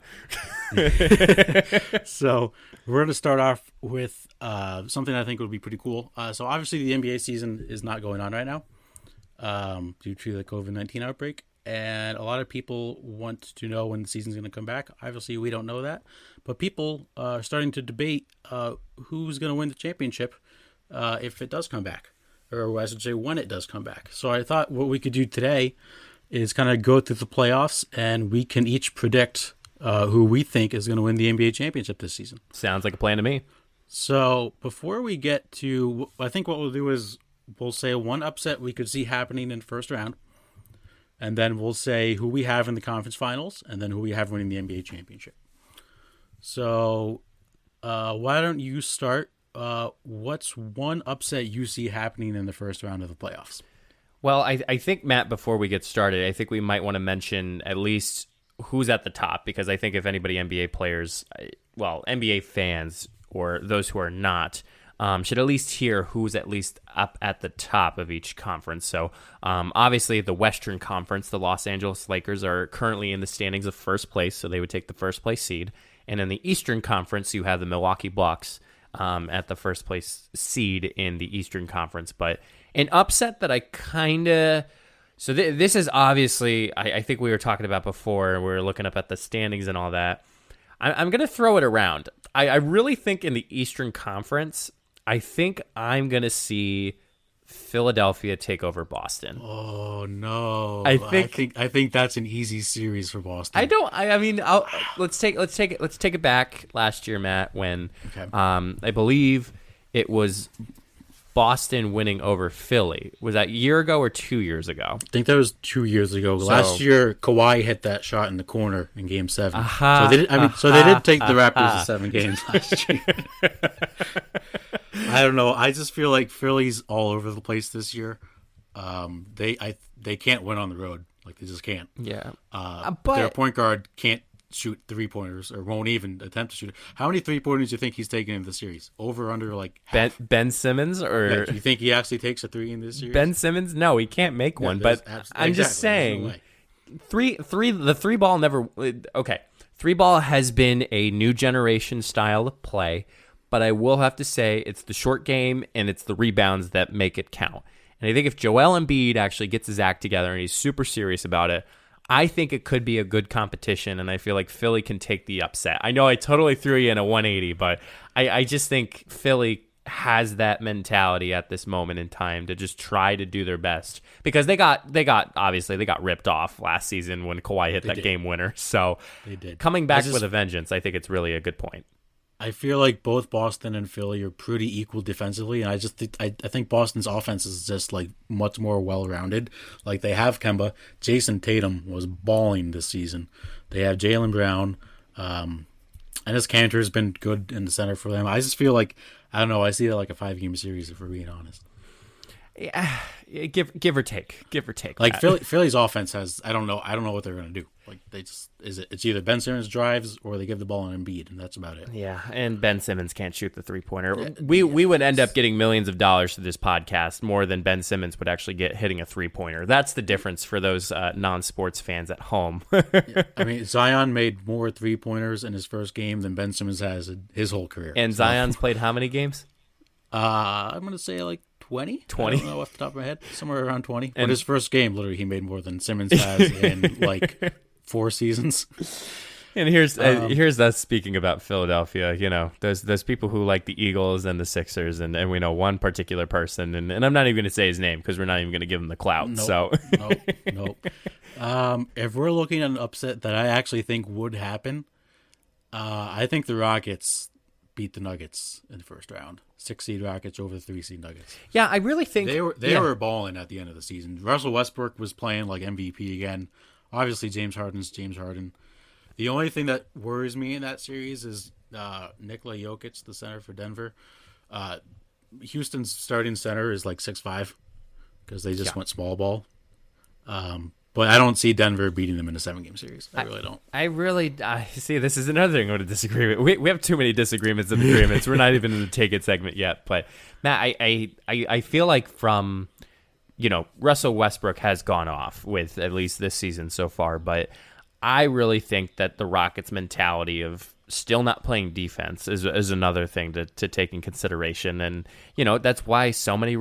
So we're going to start off with something I think would be pretty cool. So obviously the NBA season is not going on right now due to the COVID-19 outbreak. And a lot of people want to know when the season's going to come back. Obviously, we don't know that. But people are starting to debate who's going to win the championship if it does come back. Or I should say when it does come back. So I thought what we could do today is kind of go through the playoffs, and we can each predict who we think is going to win the NBA championship this season. Sounds like a plan to me. So before we get to, I think what we'll do is we'll say one upset we could see happening in the first round. And then we'll say who we have in the conference finals, and then who we have winning the NBA championship. So, why don't you start? What's one upset you see happening in the first round of the playoffs? Well, I think, Matt, before we get started, I think we might want to mention at least who's at the top, because I think if anybody NBA players, well, NBA fans or those who are not, should at least hear who's at least up at the top of each conference. So obviously the Western Conference, the Los Angeles Lakers are currently in the standings of first place, so they would take the first place seed. And in the Eastern Conference, you have the Milwaukee Bucks at the first place seed in the Eastern Conference. But an upset that I kind of... So this is obviously, I think we were talking about before, we were looking up at the standings and all that. I'm going to throw it around. I really think in the Eastern Conference... I think I'm going to see Philadelphia take over Boston. Oh no. I think that's an easy series for Boston. Let's take it back last year, Matt, when I believe it was Boston winning over Philly. Was that a year ago or 2 years ago? I think that was 2 years ago. Last year, Kawhi hit that shot in the corner in Game 7. So they did take the Raptors to 7 games last year. I don't know. I just feel like Philly's all over the place this year. They can't win on the road. Like, they just can't. Yeah. But their point guard can't shoot 3-pointers or won't even attempt to shoot it. How many 3-pointers do you think he's taking in the series? Over, under, like half? Ben Simmons? Or do you think he actually takes a 3 in this series? Ben Simmons? No, he can't make one. But I'm just saying, the three ball never... Okay, three ball has been a new generation style of play, but I will have to say it's the short game and it's the rebounds that make it count. And I think if Joel Embiid actually gets his act together and he's super serious about it, I think it could be a good competition, and I feel like Philly can take the upset. I know I totally threw you in a 180, but I just think Philly has that mentality at this moment in time to just try to do their best, because they got ripped off last season when Kawhi hit that game winner. So they did. Coming back with a vengeance, I think it's really a good point. I feel like both Boston and Philly are pretty equal defensively, and I think Boston's offense is just like much more well-rounded. Like, they have Kemba. Jason Tatum was balling this season. They have Jaylen Brown, and his Cantor's been good in the center for them. I just feel like, I don't know, I see it like a 5-game series, if we're being honest. Yeah, give or take. Like, Philly's offense has, I don't know what they're going to do. Like, it's either Ben Simmons drives or they give the ball on Embiid, and that's about it. Yeah, and Ben Simmons can't shoot the 3-pointer. We would end up getting millions of dollars to this podcast more than Ben Simmons would actually get hitting a 3-pointer. That's the difference for those non-sports fans at home. Yeah, I mean, Zion made more 3-pointers in his first game than Ben Simmons has in his whole career. And Zion's played how many games? I'm going to say like 20? 20? I don't know off the top of my head. Somewhere around 20. But his first game, literally, he made more than Simmons has in like 4 seasons. And here's us speaking about Philadelphia. You know, there's people who like the Eagles and the Sixers, and we know one particular person, and I'm not even going to say his name because we're not even going to give him the clout. Nope, nope. If we're looking at an upset that I actually think would happen, I think the Rockets beat the Nuggets in the first round. 6-seed Rockets over the 3-seed Nuggets. Yeah, I really think they were balling at the end of the season. Russell Westbrook was playing like MVP again. Obviously, James Harden. The only thing that worries me in that series is Nikola Jokic, the center for Denver. Houston's starting center is like 6'5", because they just went small ball. But I don't see Denver beating them in a 7-game series. I really don't. I see. This is another thing I'm going to disagree with. We have too many disagreements and agreements. We're not even in the take it segment yet. But Matt, I feel like from, Russell Westbrook has gone off with at least this season so far, but I really think that the Rockets' mentality of still not playing defense is another thing to take in consideration. And, that's why so many,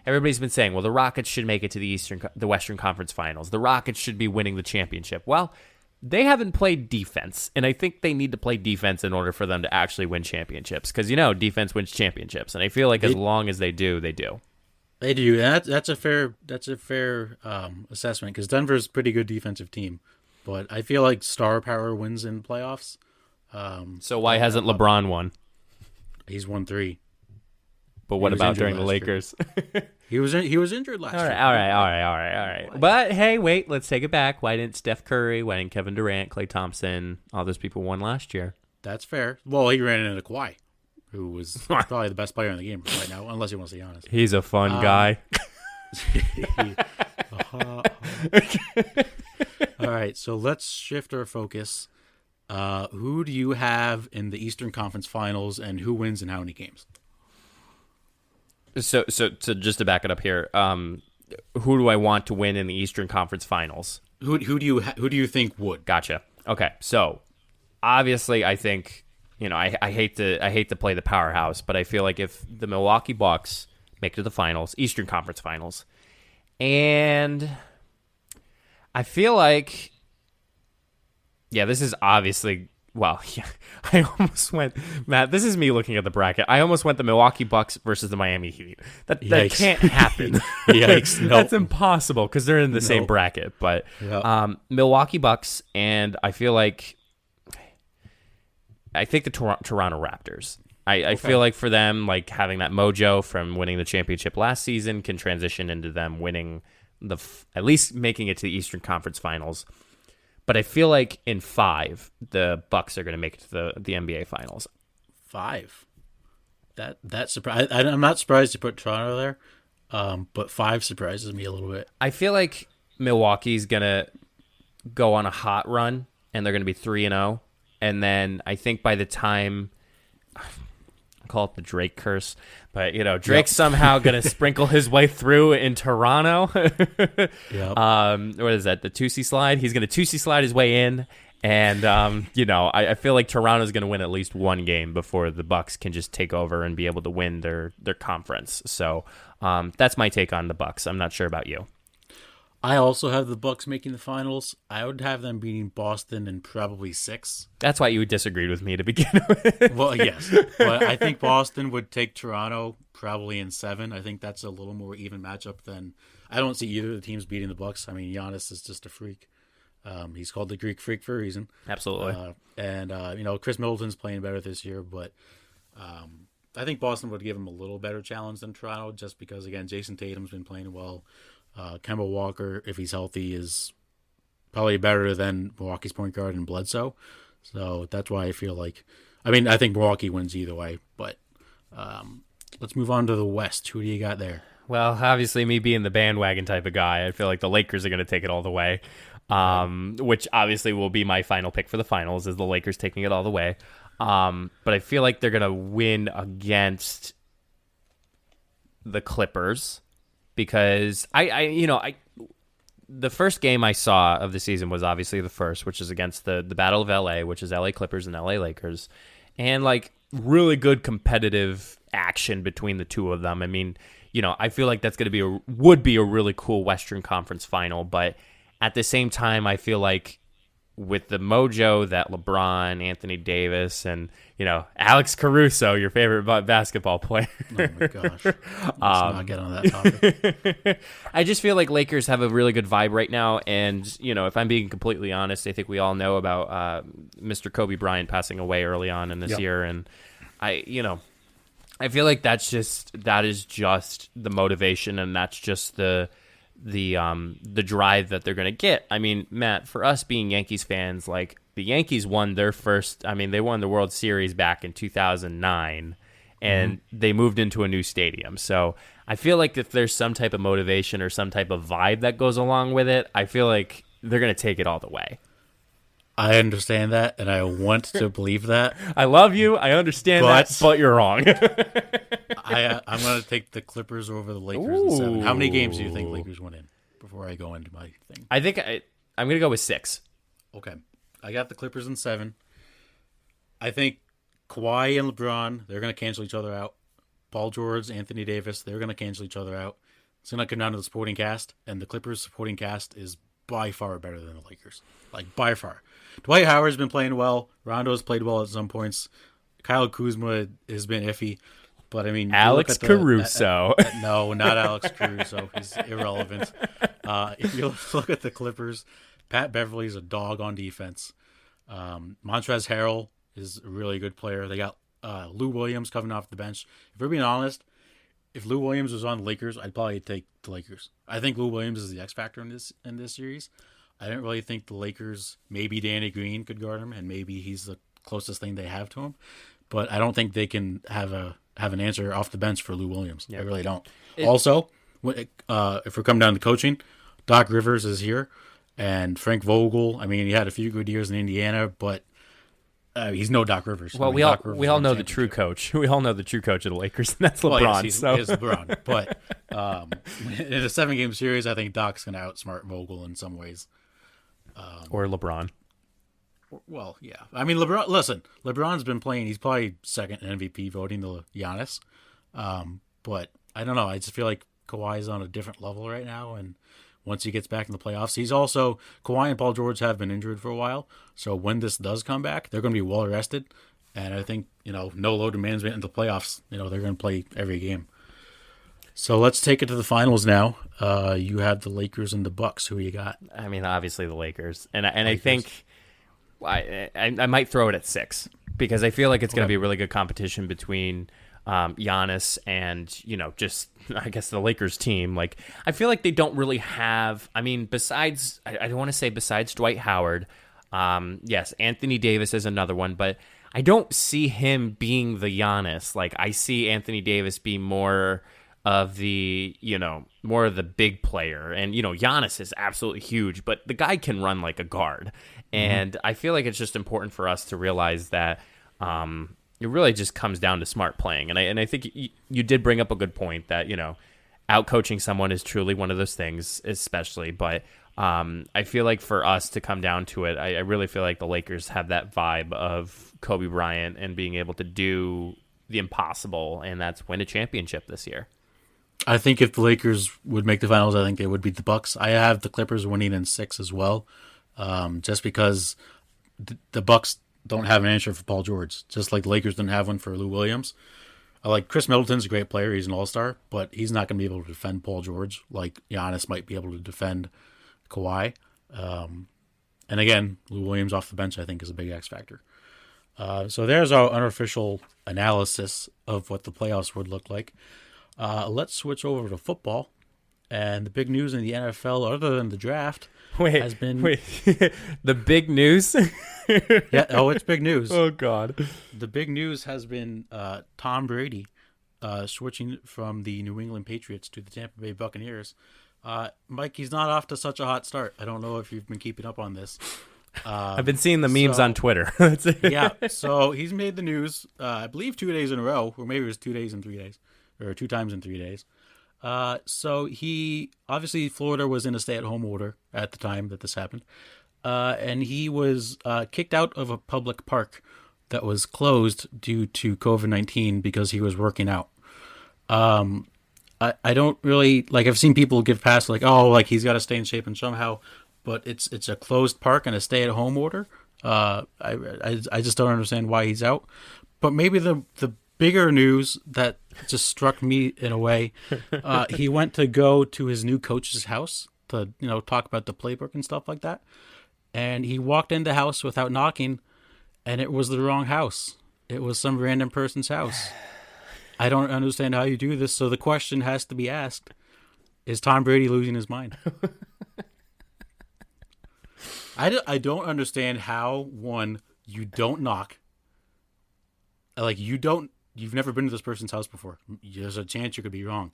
everybody's been saying, well, the Rockets should make it to the Western Conference Finals. The Rockets should be winning the championship. Well, they haven't played defense, and I think they need to play defense in order for them to actually win championships because, defense wins championships. And I feel like as long as they do, they do. They do. That's a fair assessment because Denver's a pretty good defensive team. But I feel like star power wins in playoffs. So why hasn't LeBron won? He's won 3. But what about during the Lakers? He was injured last year. All right. But hey, wait, let's take it back. Why didn't Steph Curry, why didn't Kevin Durant, Klay Thompson, all those people won last year? That's fair. Well, he ran into Kawhi, who was probably the best player in the game right now, unless you want to be honest. He's a fun guy. All right, so let's shift our focus. Who do you have in the Eastern Conference Finals, and who wins in how many games? So just to back it up here, who do I want to win in the Eastern Conference Finals? Who do you think would? Gotcha. Okay, so obviously I think I hate to play the powerhouse, but I feel like if the Milwaukee Bucks make it to the finals, Eastern Conference Finals, and I feel like, this is obviously, I almost went, Matt, this is me looking at the bracket. I almost went the Milwaukee Bucks versus the Miami Heat. That can't happen. Yikes. Nope. That's impossible because they're in the same bracket. But Milwaukee Bucks, and I feel like, I think the Toronto Raptors. I feel like for them, like having that mojo from winning the championship last season can transition into them winning at least making it to the Eastern Conference Finals. But I feel like in 5, the Bucks are going to make it to the NBA Finals. 5? That surprise. I'm not surprised to put Toronto there, but 5 surprises me a little bit. I feel like Milwaukee's going to go on a hot run, and they're going to be 3-0. And then I think by the time, I call it the Drake curse, but Drake's somehow going to sprinkle his way through in Toronto. What is that? The 2C slide. He's going to 2C slide his way in, and I feel like Toronto's going to win at least one game before the Bucks can just take over and be able to win their conference. So that's my take on the Bucks. I'm not sure about you. I also have the Bucks making the finals. I would have them beating Boston in probably 6. That's why you disagreed with me to begin with. Well, yes. But I think Boston would take Toronto probably in 7. I think that's a little more even matchup than... I don't see either of the teams beating the Bucks. I mean, Giannis is just a freak. He's called the Greek Freak for a reason. Absolutely. Chris Middleton's playing better this year, but I think Boston would give him a little better challenge than Toronto just because, again, Jason Tatum's been playing well. Kemba Walker, if he's healthy, is probably better than Milwaukee's point guard and Bledsoe. So that's why I feel like... I think Milwaukee wins either way, but let's move on to the West. Who do you got there? Well, obviously, me being the bandwagon type of guy, I feel like the Lakers are going to take it all the way, which obviously will be my final pick for the finals, is the Lakers taking it all the way. But I feel like they're going to win against the Clippers because the first game I saw of the season was obviously the first, which is against the Battle of LA, which is LA Clippers and LA Lakers. And really good competitive action between the two of them. I feel like that's going to would be a really cool Western Conference final. But at the same time, I feel like with the mojo that LeBron, Anthony Davis, and Alex Caruso, your favorite basketball player. Oh my gosh! Let's not get on that topic. I just feel like Lakers have a really good vibe right now, and if I'm being completely honest, I think we all know about Mr. Kobe Bryant passing away early on in this year, and I feel like that is just the motivation, and that's just the drive that they're going to get. I mean, Matt, for us being Yankees fans, like the Yankees won their first, they won the World Series back in 2009 and they moved into a new stadium. So I feel like if there's some type of motivation or some type of vibe that goes along with it, I feel like they're going to take it all the way. I understand that, and I want to believe that. I love you. I understand that, but you're wrong. I'm going to take the Clippers over the Lakers in 7. How many games do you think Lakers win in before I go into my thing? I think I'm going to go with 6. Okay. I got the Clippers in 7. I think Kawhi and LeBron, they're going to cancel each other out. Paul George, Anthony Davis, they're going to cancel each other out. It's going to come down to the supporting cast, and the Clippers supporting cast is by far better than the Lakers. Like, by far. Dwight Howard's been playing well. Rondo's played well at some points. Kyle Kuzma has been iffy. But, I mean... Alex Caruso. No, not Alex Caruso. He's irrelevant. If you look at the Clippers, Pat Beverly's a dog on defense. Montrezl Harrell is a really good player. They got Lou Williams coming off the bench. If we're being honest, if Lou Williams was on the Lakers, I'd probably take the Lakers. I think Lou Williams is the X factor in this series. I didn't really think the Lakers, maybe Danny Green could guard him, and maybe he's the closest thing they have to him. But I don't think they can have an answer off the bench for Lou Williams. Yep. I really don't. Also, if we're coming down to coaching, Doc Rivers is here, and Frank Vogel. I mean, he had a few good years in Indiana, but he's no Doc Rivers. Well, we all know the true coach. We all know the true coach of the Lakers, and that's LeBron. Well, yes, he is LeBron. But in a 7-game series, I think Doc's going to outsmart Vogel in some ways. Or LeBron. Well, yeah. I mean, LeBron's been playing. He's probably second in MVP voting to Giannis. But I don't know. I just feel like Kawhi's on a different level right now. And once he gets back in the playoffs, Kawhi and Paul George have been injured for a while. So when this does come back, they're going to be well rested. And I think, no load management in the playoffs. They're going to play every game. So let's take it to the finals now. You have the Lakers and the Bucks. Who you got? I mean, obviously the Lakers. And I think I might throw it at 6 because I feel like it's going to be a really good competition between Giannis and, just, I guess, the Lakers team. Like, I feel like they don't really have, I mean, besides, I don't want to say besides Dwight Howard. Yes, Anthony Davis is another one, but I don't see him being the Giannis. Like, I see Anthony Davis being more of the, more of the big player. And, Giannis is absolutely huge, but the guy can run like a guard. And I feel like it's just important for us to realize that it really just comes down to smart playing. And I think you did bring up a good point that, out-coaching someone is truly one of those things, especially. But I feel like for us to come down to it, I really feel like the Lakers have that vibe of Kobe Bryant and being able to do the impossible, and that's win a championship this year. I think if the Lakers would make the finals, I think they would beat the Bucks. I have the Clippers winning in 6 as well, just because the Bucks don't have an answer for Paul George, just like the Lakers didn't have one for Lou Williams. Chris Middleton's a great player. He's an all-star, but he's not going to be able to defend Paul George like Giannis might be able to defend Kawhi. And again, Lou Williams off the bench, I think, is a big X factor. So there's our unofficial analysis of what the playoffs would look like. Let's switch over to football. And the big news in the NFL, other than the draft, has been... the big news? It's big news. Oh, God. The big news has been Tom Brady switching from the New England Patriots to the Tampa Bay Buccaneers. Mike, he's not off to such a hot start. I don't know if you've been keeping up on this. I've been seeing the memes on Twitter. Yeah, so he's made the news, I believe 2 days in a row, or maybe it was 2 days and 3 days, or 2 times in 3 days. So obviously Florida was in a stay-at-home order at the time that this happened, and he was kicked out of a public park that was closed due to COVID-19 because he was working out. I don't really like. I've seen people give past like, oh, like he's got to stay in shape and somehow, but it's a closed park and a stay at home order. I just don't understand why he's out. But maybe the bigger news that just struck me in a way, he went to go to his new coach's house to talk about the playbook and stuff like that, and he walked in the house without knocking, and it was the wrong house. It was some random person's house. I don't understand how you do this, so the question has to be asked, is Tom Brady losing his mind? I don't understand how, one, you don't knock. Like, you've never been to this person's house before. There's a chance you could be wrong.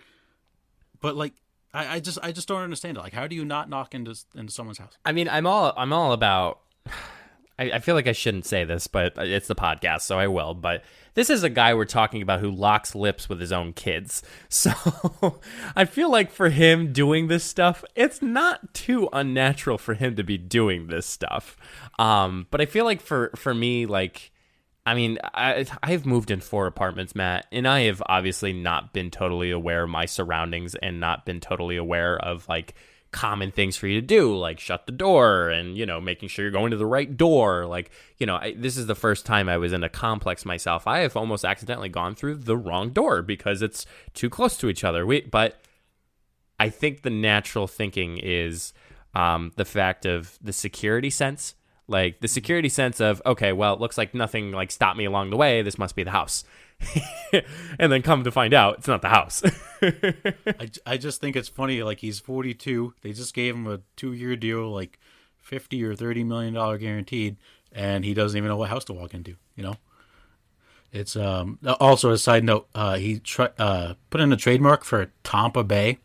But, like, I just don't understand it. Like, how do you not knock into someone's house? I mean, I'm all about... I feel like I shouldn't say this, but it's the podcast, so I will. But this is a guy we're talking about who locks lips with his own kids. So I feel like for him doing this stuff, it's not too unnatural for him to be doing this stuff. But I feel like for me, like, I mean, I've moved in 4 apartments, Matt, and I have obviously not been totally aware of my surroundings and not been totally aware of, like, common things for you to do, like shut the door and, making sure you're going to the right door. Like, this is the first time I was in a complex myself. I have almost accidentally gone through the wrong door because it's too close to each other. But I think the natural thinking is the fact of the security sense. Like the security sense of, okay, well, it looks like nothing like stopped me along the way. This must be the house. And then come to find out, it's not the house. I just think it's funny. Like, he's 42. They just gave him a 2-year deal, like $50 or $30 million guaranteed, and he doesn't even know what house to walk into. It's also a side note. He put in a trademark for Tampa Bay.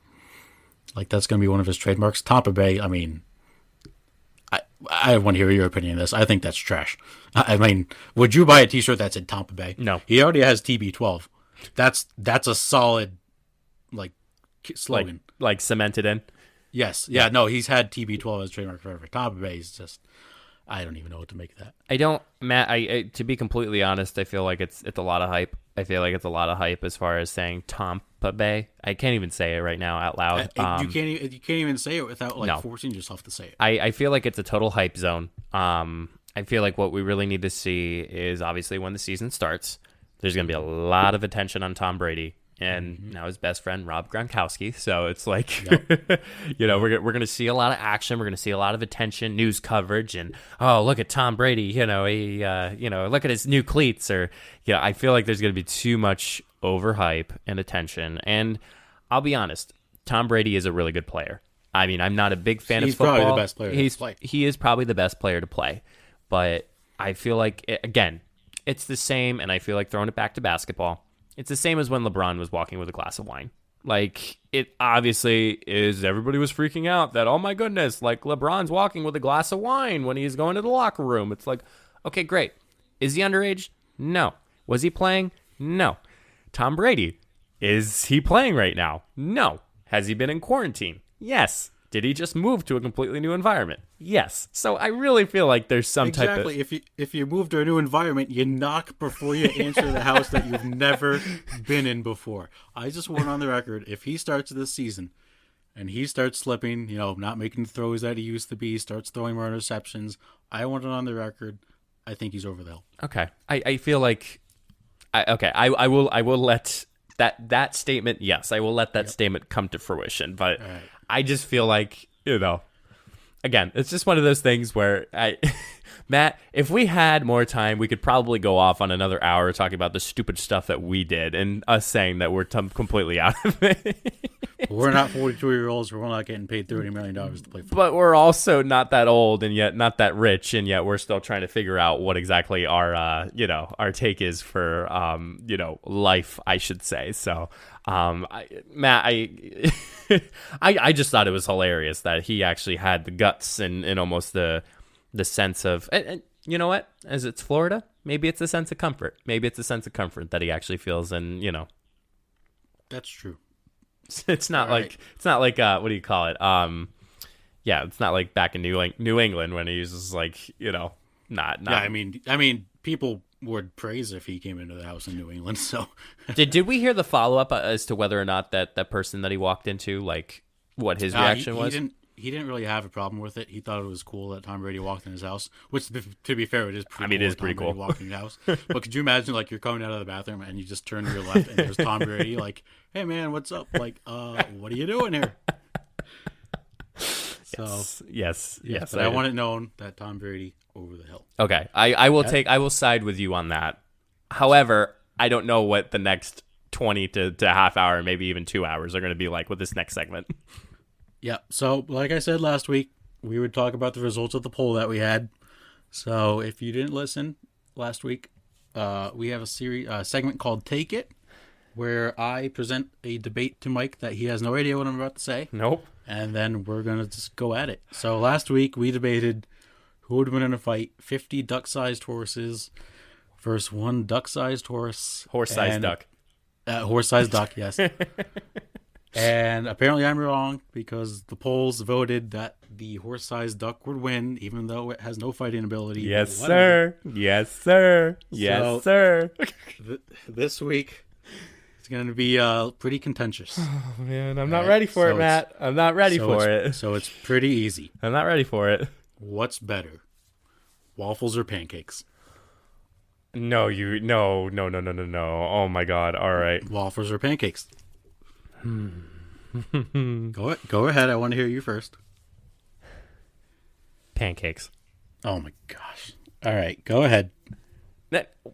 Like, that's going to be one of his trademarks. Tampa Bay. I mean, I want to hear your opinion on this. I think that's trash. I mean, would you buy a T-shirt that said Tampa Bay? No. He already has TB12. That's a solid, like, slogan. Like cemented in? Yes. Yeah, no, he's had TB12 as trademark forever. Tampa Bay is just, I don't even know what to make of that. I don't, Matt, I to be completely honest, I feel like it's a lot of hype. I feel like it's a lot of hype as far as saying Tampa Bay. I can't even say it right now out loud. You can't even say it without forcing yourself to say it. I feel like it's a total hype zone. I feel like what we really need to see is obviously when the season starts, there's going to be a lot of attention on Tom Brady and now his best friend Rob Gronkowski. So it's like, yep. We're going to see a lot of action. We're going to see a lot of attention, news coverage, and look at Tom Brady. He look at his new cleats. Or I feel like there's going to be too much overhype and attention. And I'll be honest, Tom Brady is a really good player. I mean, I'm not a big fan of football. He's probably the best player to play. He is probably the best player to play. But I feel like, again, it's the same, and I feel like throwing it back to basketball, it's the same as when LeBron was walking with a glass of wine. Like, it obviously is, everybody was freaking out that, oh my goodness, like LeBron's walking with a glass of wine when he's going to the locker room. It's like, okay, great. Is he underage? No. Was he playing? No. Tom Brady, is he playing right now? No. Has he been in quarantine? Yes. Did he just move to a completely new environment? Yes. So I really feel like there's some type of... If you move to a new environment, you knock before you enter the house that you've never been in before. I just want on the record, if he starts this season and he starts slipping, not making the throws that he used to be, starts throwing more interceptions, I want it on the record, I think he's over the hill. Okay. I feel like... I will let that statement, yes, I will let that statement come to fruition, but... Right. I just feel like, again, it's just one of those things where Matt, if we had more time, we could probably go off on another hour talking about the stupid stuff that we did and us saying that we're completely out of it. We're not 42-year-olds. We're not getting paid $30 million to play football. But we're also not that old and yet not that rich, and yet we're still trying to figure out what exactly our take is for, life, I should say. So, Matt, I just thought it was hilarious that he actually had the guts and almost the sense of, and you know what? As it's Florida, maybe it's a sense of comfort. Maybe it's a sense of comfort that he actually feels, and that's true. It's not like what do you call it? It's not like back in New England when he was just like, not. Yeah, I mean, people would praise if he came into the house in New England. So, did we hear the follow up as to whether or not that person that he walked into, like, what his reaction was? He didn't really have a problem with it. He thought it was cool that Tom Brady walked in his house, which, to be fair, it is pretty cool. It is pretty cool. Walking in the house. But could you imagine, like, you're coming out of the bathroom and you just turn to your left and there's Tom Brady, like, hey, man, what's up? Like, what are you doing here? So, yes. But I want it known that Tom Brady over the hill. Okay, I will side with you on that. However, I don't know what the next 20 to half hour, maybe even 2 hours are going to be like with this next segment. Yeah, so like I said last week, we would talk about the results of the poll that we had. So if you didn't listen last week, we have a segment called Take It, where I present a debate to Mike that he has no idea what I'm about to say. Nope. And then we're going to just go at it. So last week we debated who would win in a fight, 50 duck-sized horses versus one duck-sized horse. Horse-sized duck. Horse-sized duck, yes. And apparently I'm wrong because the polls voted that the horse-sized duck would win, even though it has no fighting ability. Yes, sir. Yes, sir. Yes, sir. This week, it's going to be pretty contentious. Oh, man. I'm not ready for it, Matt. I'm not ready for it. So it's pretty easy. I'm not ready for it. What's better, waffles or pancakes? No. Oh, my God. All right. Waffles or pancakes? Go ahead. I want to hear you first. Pancakes. Oh my gosh. All right, go ahead.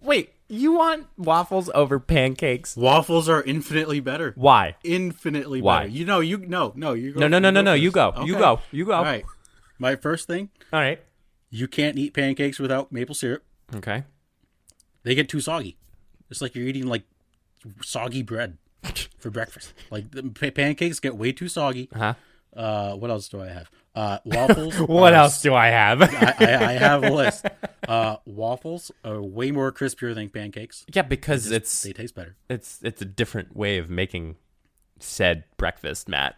Wait, you want waffles over pancakes? Waffles are infinitely better. Why? Infinitely Why? better. You go. You go. No. You go. Okay. You go. All right. My first thing. All right. You can't eat pancakes without maple syrup. Okay. They get too soggy. It's like you're eating like soggy bread for breakfast. Like the pancakes get way too soggy. What else do I have? Waffles. What else do I have? I have a list. Waffles are way more crispier than pancakes. Yeah, because they taste better. It's a different way of making said breakfast, Matt.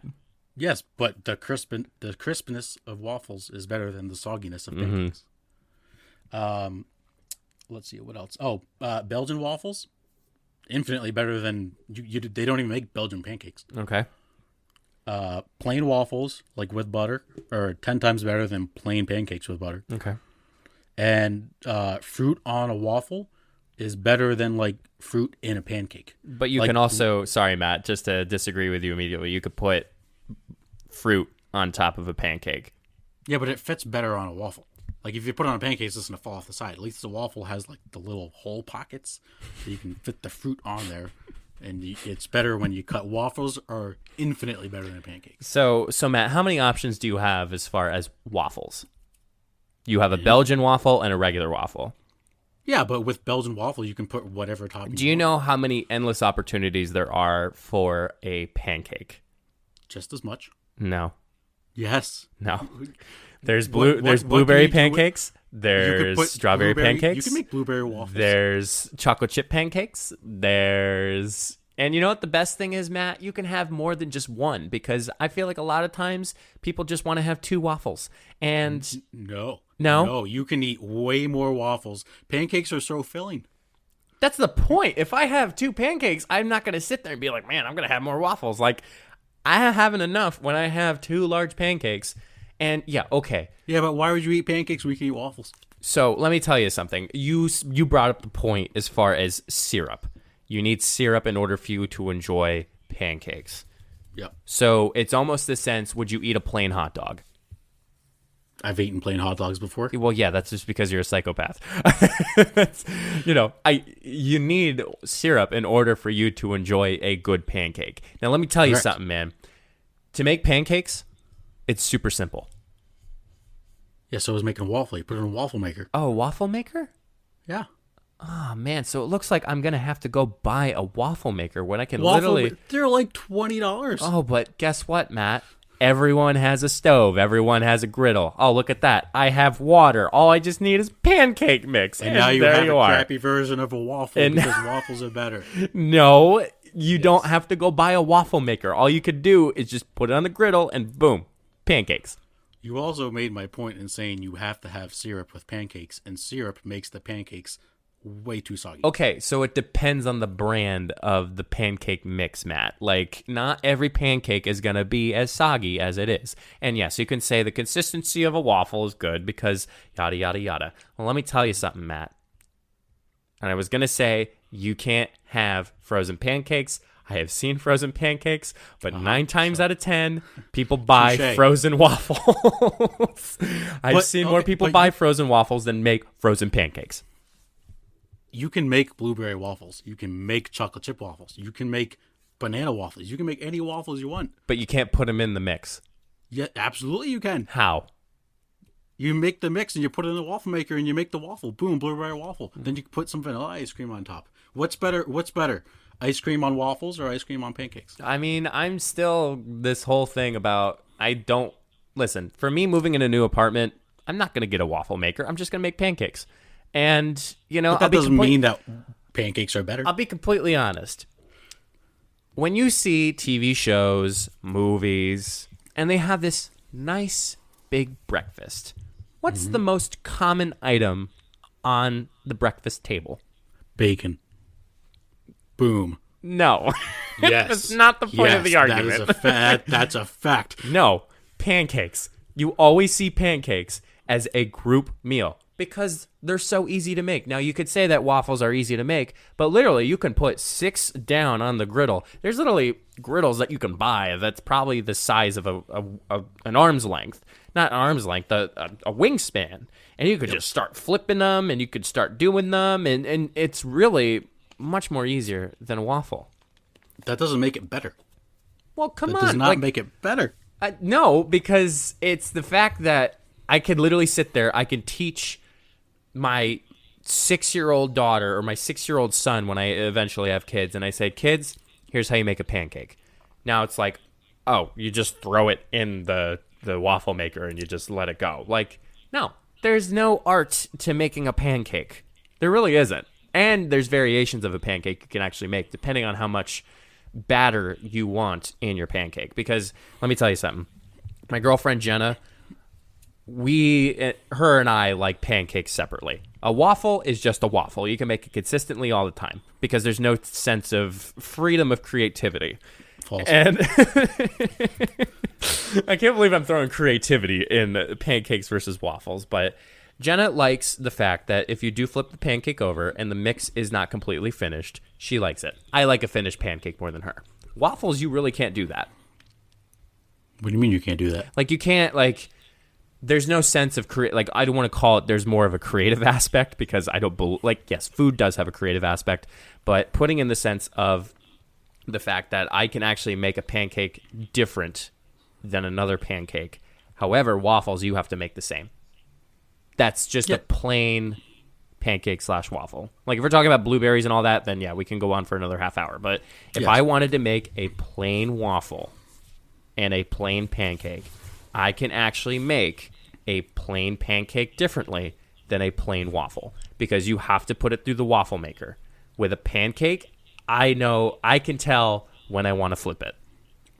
Yes, but the crispness of waffles is better than the sogginess of pancakes. Let's see what else. Oh, Belgian waffles, infinitely better than you. They don't even make Belgian pancakes. Okay. Plain waffles, like with butter, are 10 times better than plain pancakes with butter. Okay. And fruit on a waffle is better than like fruit in a pancake. But you can also, sorry, Matt, just to disagree with you immediately, you could put fruit on top of a pancake. Yeah, but it fits better on a waffle. Like if you put it on a pancake, it's just going to fall off the side. At least the waffle has like the little hole pockets so you can fit the fruit on there. And it's better when you cut. Waffles are infinitely better than pancakes. So Matt, how many options do you have as far as waffles? You have a Belgian waffle and a regular waffle. Yeah, but with Belgian waffle, you can put whatever topping. Do you know how many endless opportunities there are for a pancake? Just as much. No. Yes. No. There's blueberry pancakes. There's strawberry pancakes. You can make blueberry waffles. There's chocolate chip pancakes. And you know what the best thing is, Matt? You can have more than just one, because I feel like a lot of times people just want to have two waffles. And No, you can eat way more waffles. Pancakes are so filling. That's the point. If I have two pancakes, I'm not going to sit there and be like, man, I'm going to have more waffles. Like, I haven't enough when I have two large pancakes. And yeah, okay. Yeah, but why would you eat pancakes when you can eat waffles? So let me tell you something. You brought up the point as far as syrup. You need syrup in order for you to enjoy pancakes. Yep. So it's almost the sense, would you eat a plain hot dog? I've eaten plain hot dogs before. Well, yeah, that's just because you're a psychopath. You need syrup in order for you to enjoy a good pancake. Now, let me tell you something, man. To make pancakes, it's super simple. Yeah, so I was making a waffle. You put it in a waffle maker. Oh, waffle maker? Yeah. Oh, man. So it looks like I'm going to have to go buy a waffle maker when I can They're like $20. Oh, but guess what, Matt? Everyone has a stove. Everyone has a griddle. Oh, look at that. I have water. All I just need is pancake mix. And now you have a crappy version of a waffle because waffles are better. No, you don't have to go buy a waffle maker. All you could do is just put it on the griddle and boom, pancakes. You also made my point in saying you have to have syrup with pancakes, and syrup makes the pancakes way too soggy. Okay, so it depends on the brand of the pancake mix, Matt. Like, not every pancake is going to be as soggy as it is. And yes, you can say the consistency of a waffle is good because yada, yada, yada. Well, let me tell you something, Matt. And I was going to say you can't have frozen pancakes. I have seen frozen pancakes, but 9 times out of 10, people buy frozen waffles. I've seen more people buy frozen waffles than make frozen pancakes. You can make blueberry waffles. You can make chocolate chip waffles. You can make banana waffles. You can make any waffles you want. But you can't put them in the mix. Yeah, absolutely you can. How? You make the mix and you put it in the waffle maker and you make the waffle. Boom, blueberry waffle. Then you can put some vanilla ice cream on top. What's better? Ice cream on waffles or ice cream on pancakes? I mean, I'm still this whole thing about listen, for me moving in a new apartment, I'm not going to get a waffle maker. I'm just going to make pancakes. And, but that doesn't mean that pancakes are better. I'll be completely honest. When you see TV shows, movies, and they have this nice big breakfast, what's the most common item on the breakfast table? Bacon. Boom. No. Yes. That's not the point of the argument. That's a fact. No. Pancakes. You always see pancakes as a group meal because they're so easy to make. Now, you could say that waffles are easy to make, but literally you can put 6 down on the griddle. There's literally griddles that you can buy that's probably the size of an arm's length. Not an arm's length, a wingspan. And you could just start flipping them and you could start doing them. And it's really much more easier than a waffle. That doesn't make it better. Well, come on. That does not make it better. No, because it's the fact that I could literally sit there. I can teach my 6-year-old daughter or my 6-year-old son when I eventually have kids. And I say, kids, here's how you make a pancake. Now it's like, oh, you just throw it in the waffle maker and you just let it go. Like, no, there's no art to making a pancake. There really isn't. And there's variations of a pancake you can actually make depending on how much batter you want in your pancake. Because let me tell you something. My girlfriend Jenna, her and I like pancakes separately. A waffle is just a waffle. You can make it consistently all the time because there's no sense of freedom of creativity. False. And I can't believe I'm throwing creativity in pancakes versus waffles, but Jenna likes the fact that if you do flip the pancake over and the mix is not completely finished, she likes it. I like a finished pancake more than her. Waffles, you really can't do that. What do you mean you can't do that? Like, you can't, like, there's no sense of like, I don't want to call it, there's more of a creative aspect because I don't, yes, food does have a creative aspect, but putting in the sense of the fact that I can actually make a pancake different than another pancake. However, waffles, you have to make the same. That's just a plain pancake / waffle. Like, if we're talking about blueberries and all that, then yeah, we can go on for another half hour. But if I wanted to make a plain waffle and a plain pancake, I can actually make a plain pancake differently than a plain waffle because you have to put it through the waffle maker. With a pancake, I know I can tell when I want to flip it.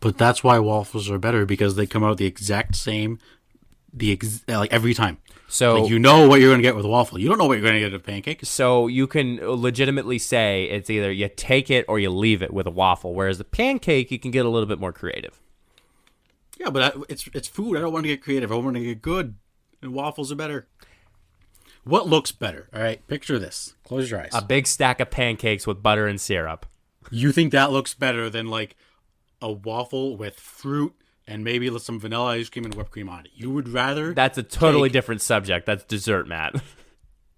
But that's why waffles are better because they come out the exact same, like every time. So like, you know what you're going to get with a waffle. You don't know what you're going to get with a pancake. So you can legitimately say it's either you take it or you leave it with a waffle, whereas the pancake, you can get a little bit more creative. Yeah, but it's food. I don't want to get creative. I want to get good, and waffles are better. What looks better? All right, picture this. Close your eyes. A big stack of pancakes with butter and syrup. You think that looks better than like a waffle with fruit and maybe some vanilla ice cream and whipped cream on it? You would rather... That's a totally different subject. That's dessert, Matt.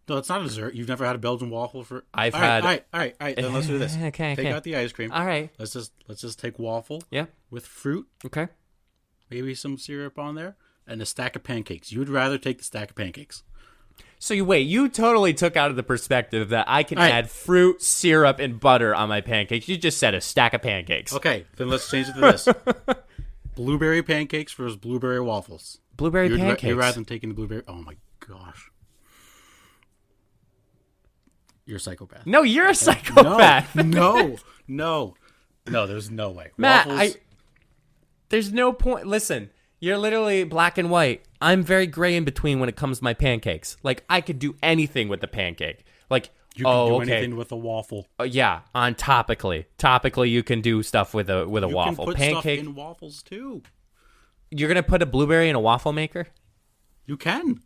No, it's not a dessert. You've never had a Belgian waffle for... I've had... All right. Then let's do this. Okay. Take out the ice cream. All right. Let's just take waffle. Yeah. With fruit. Okay. Maybe some syrup on there. And a stack of pancakes. You would rather take the stack of pancakes. So you totally took out of the perspective that I can add fruit, syrup, and butter on my pancakes. You just said a stack of pancakes. Okay, then let's change it to this. Blueberry pancakes versus blueberry waffles. Blueberry pancakes. You'd rather than taking the blueberry... Oh my gosh. You're a psychopath. No, you're a psychopath. No, there's no way. Matt, Waffles... there's no point. Listen, you're literally black and white. I'm very gray in between when it comes to my pancakes. Like, I could do anything with the pancake. Like, You can do anything with a waffle. Yeah, on topically, you can do stuff with a waffle. You can put Pancake stuff in waffles too. You're gonna put a blueberry in a waffle maker? You can.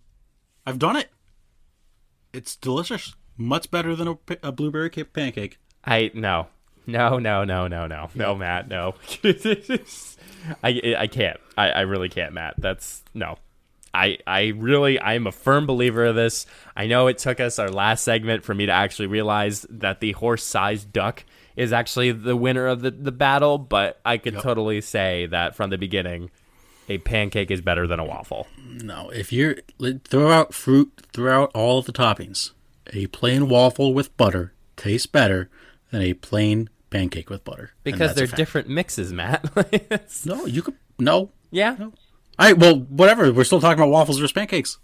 I've done it. It's delicious. Much better than a blueberry pancake. No, Matt, no. I can't. I really can't, Matt. That's no. I'm a firm believer of this. I know it took us our last segment for me to actually realize that the horse-sized duck is actually the winner of the battle, but I could totally say that from the beginning, a pancake is better than a waffle. No, if you throw out fruit, throw out all of the toppings, a plain waffle with butter tastes better than a plain pancake with butter. Because they're different mixes, Matt. No, you could... No. Yeah? No. All right, well, whatever. We're still talking about waffles versus pancakes.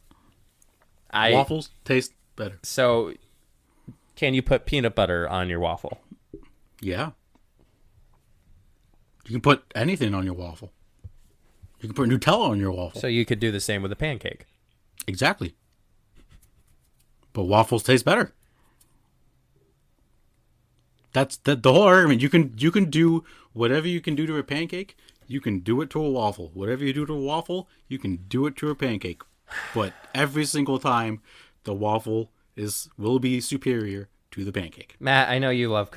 Waffles taste better. So, can you put peanut butter on your waffle? Yeah. You can put anything on your waffle. You can put Nutella on your waffle. So you could do the same with a pancake. Exactly. But waffles taste better. That's the whole argument. You can do whatever you can do to a pancake. You can do it to a waffle. Whatever you do to a waffle, you can do it to a pancake. But every single time, the waffle will be superior to the pancake. Matt, I know you love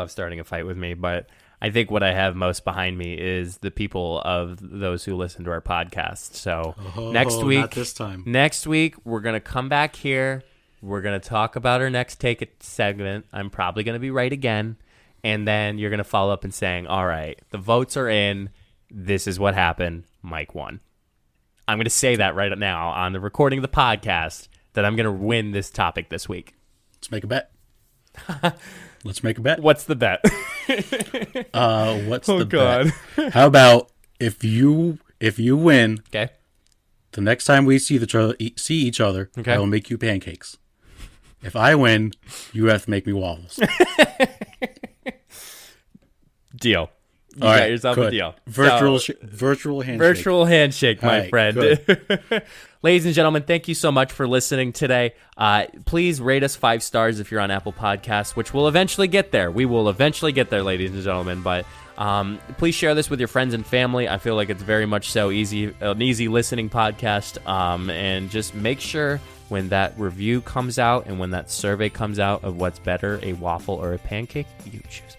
starting a fight with me, but I think what I have most behind me is the people of those who listen to our podcast. So next week, not this time. Next week, we're gonna come back here. We're gonna talk about our next Take It segment. I'm probably gonna be right again. And then you're going to follow up and saying, all right, the votes are in. This is what happened. Mike won. I'm going to say that right now on the recording of the podcast that I'm going to win this topic this week. Let's make a bet. Let's make a bet. What's the bet? What's the bet? How about if you win, okay, the next time we see each other, okay, I will make you pancakes. If I win, you have to make me waffles. Deal. You got yourself a deal. Virtual handshake. Virtual handshake, my friend. Ladies and gentlemen, thank you so much for listening today. Please rate us 5 stars if you're on Apple Podcasts, which will eventually get there. We will eventually get there, ladies and gentlemen. But please share this with your friends and family. I feel like it's very much so an easy listening podcast. And just make sure when that review comes out and when that survey comes out of what's better, a waffle or a pancake, you choose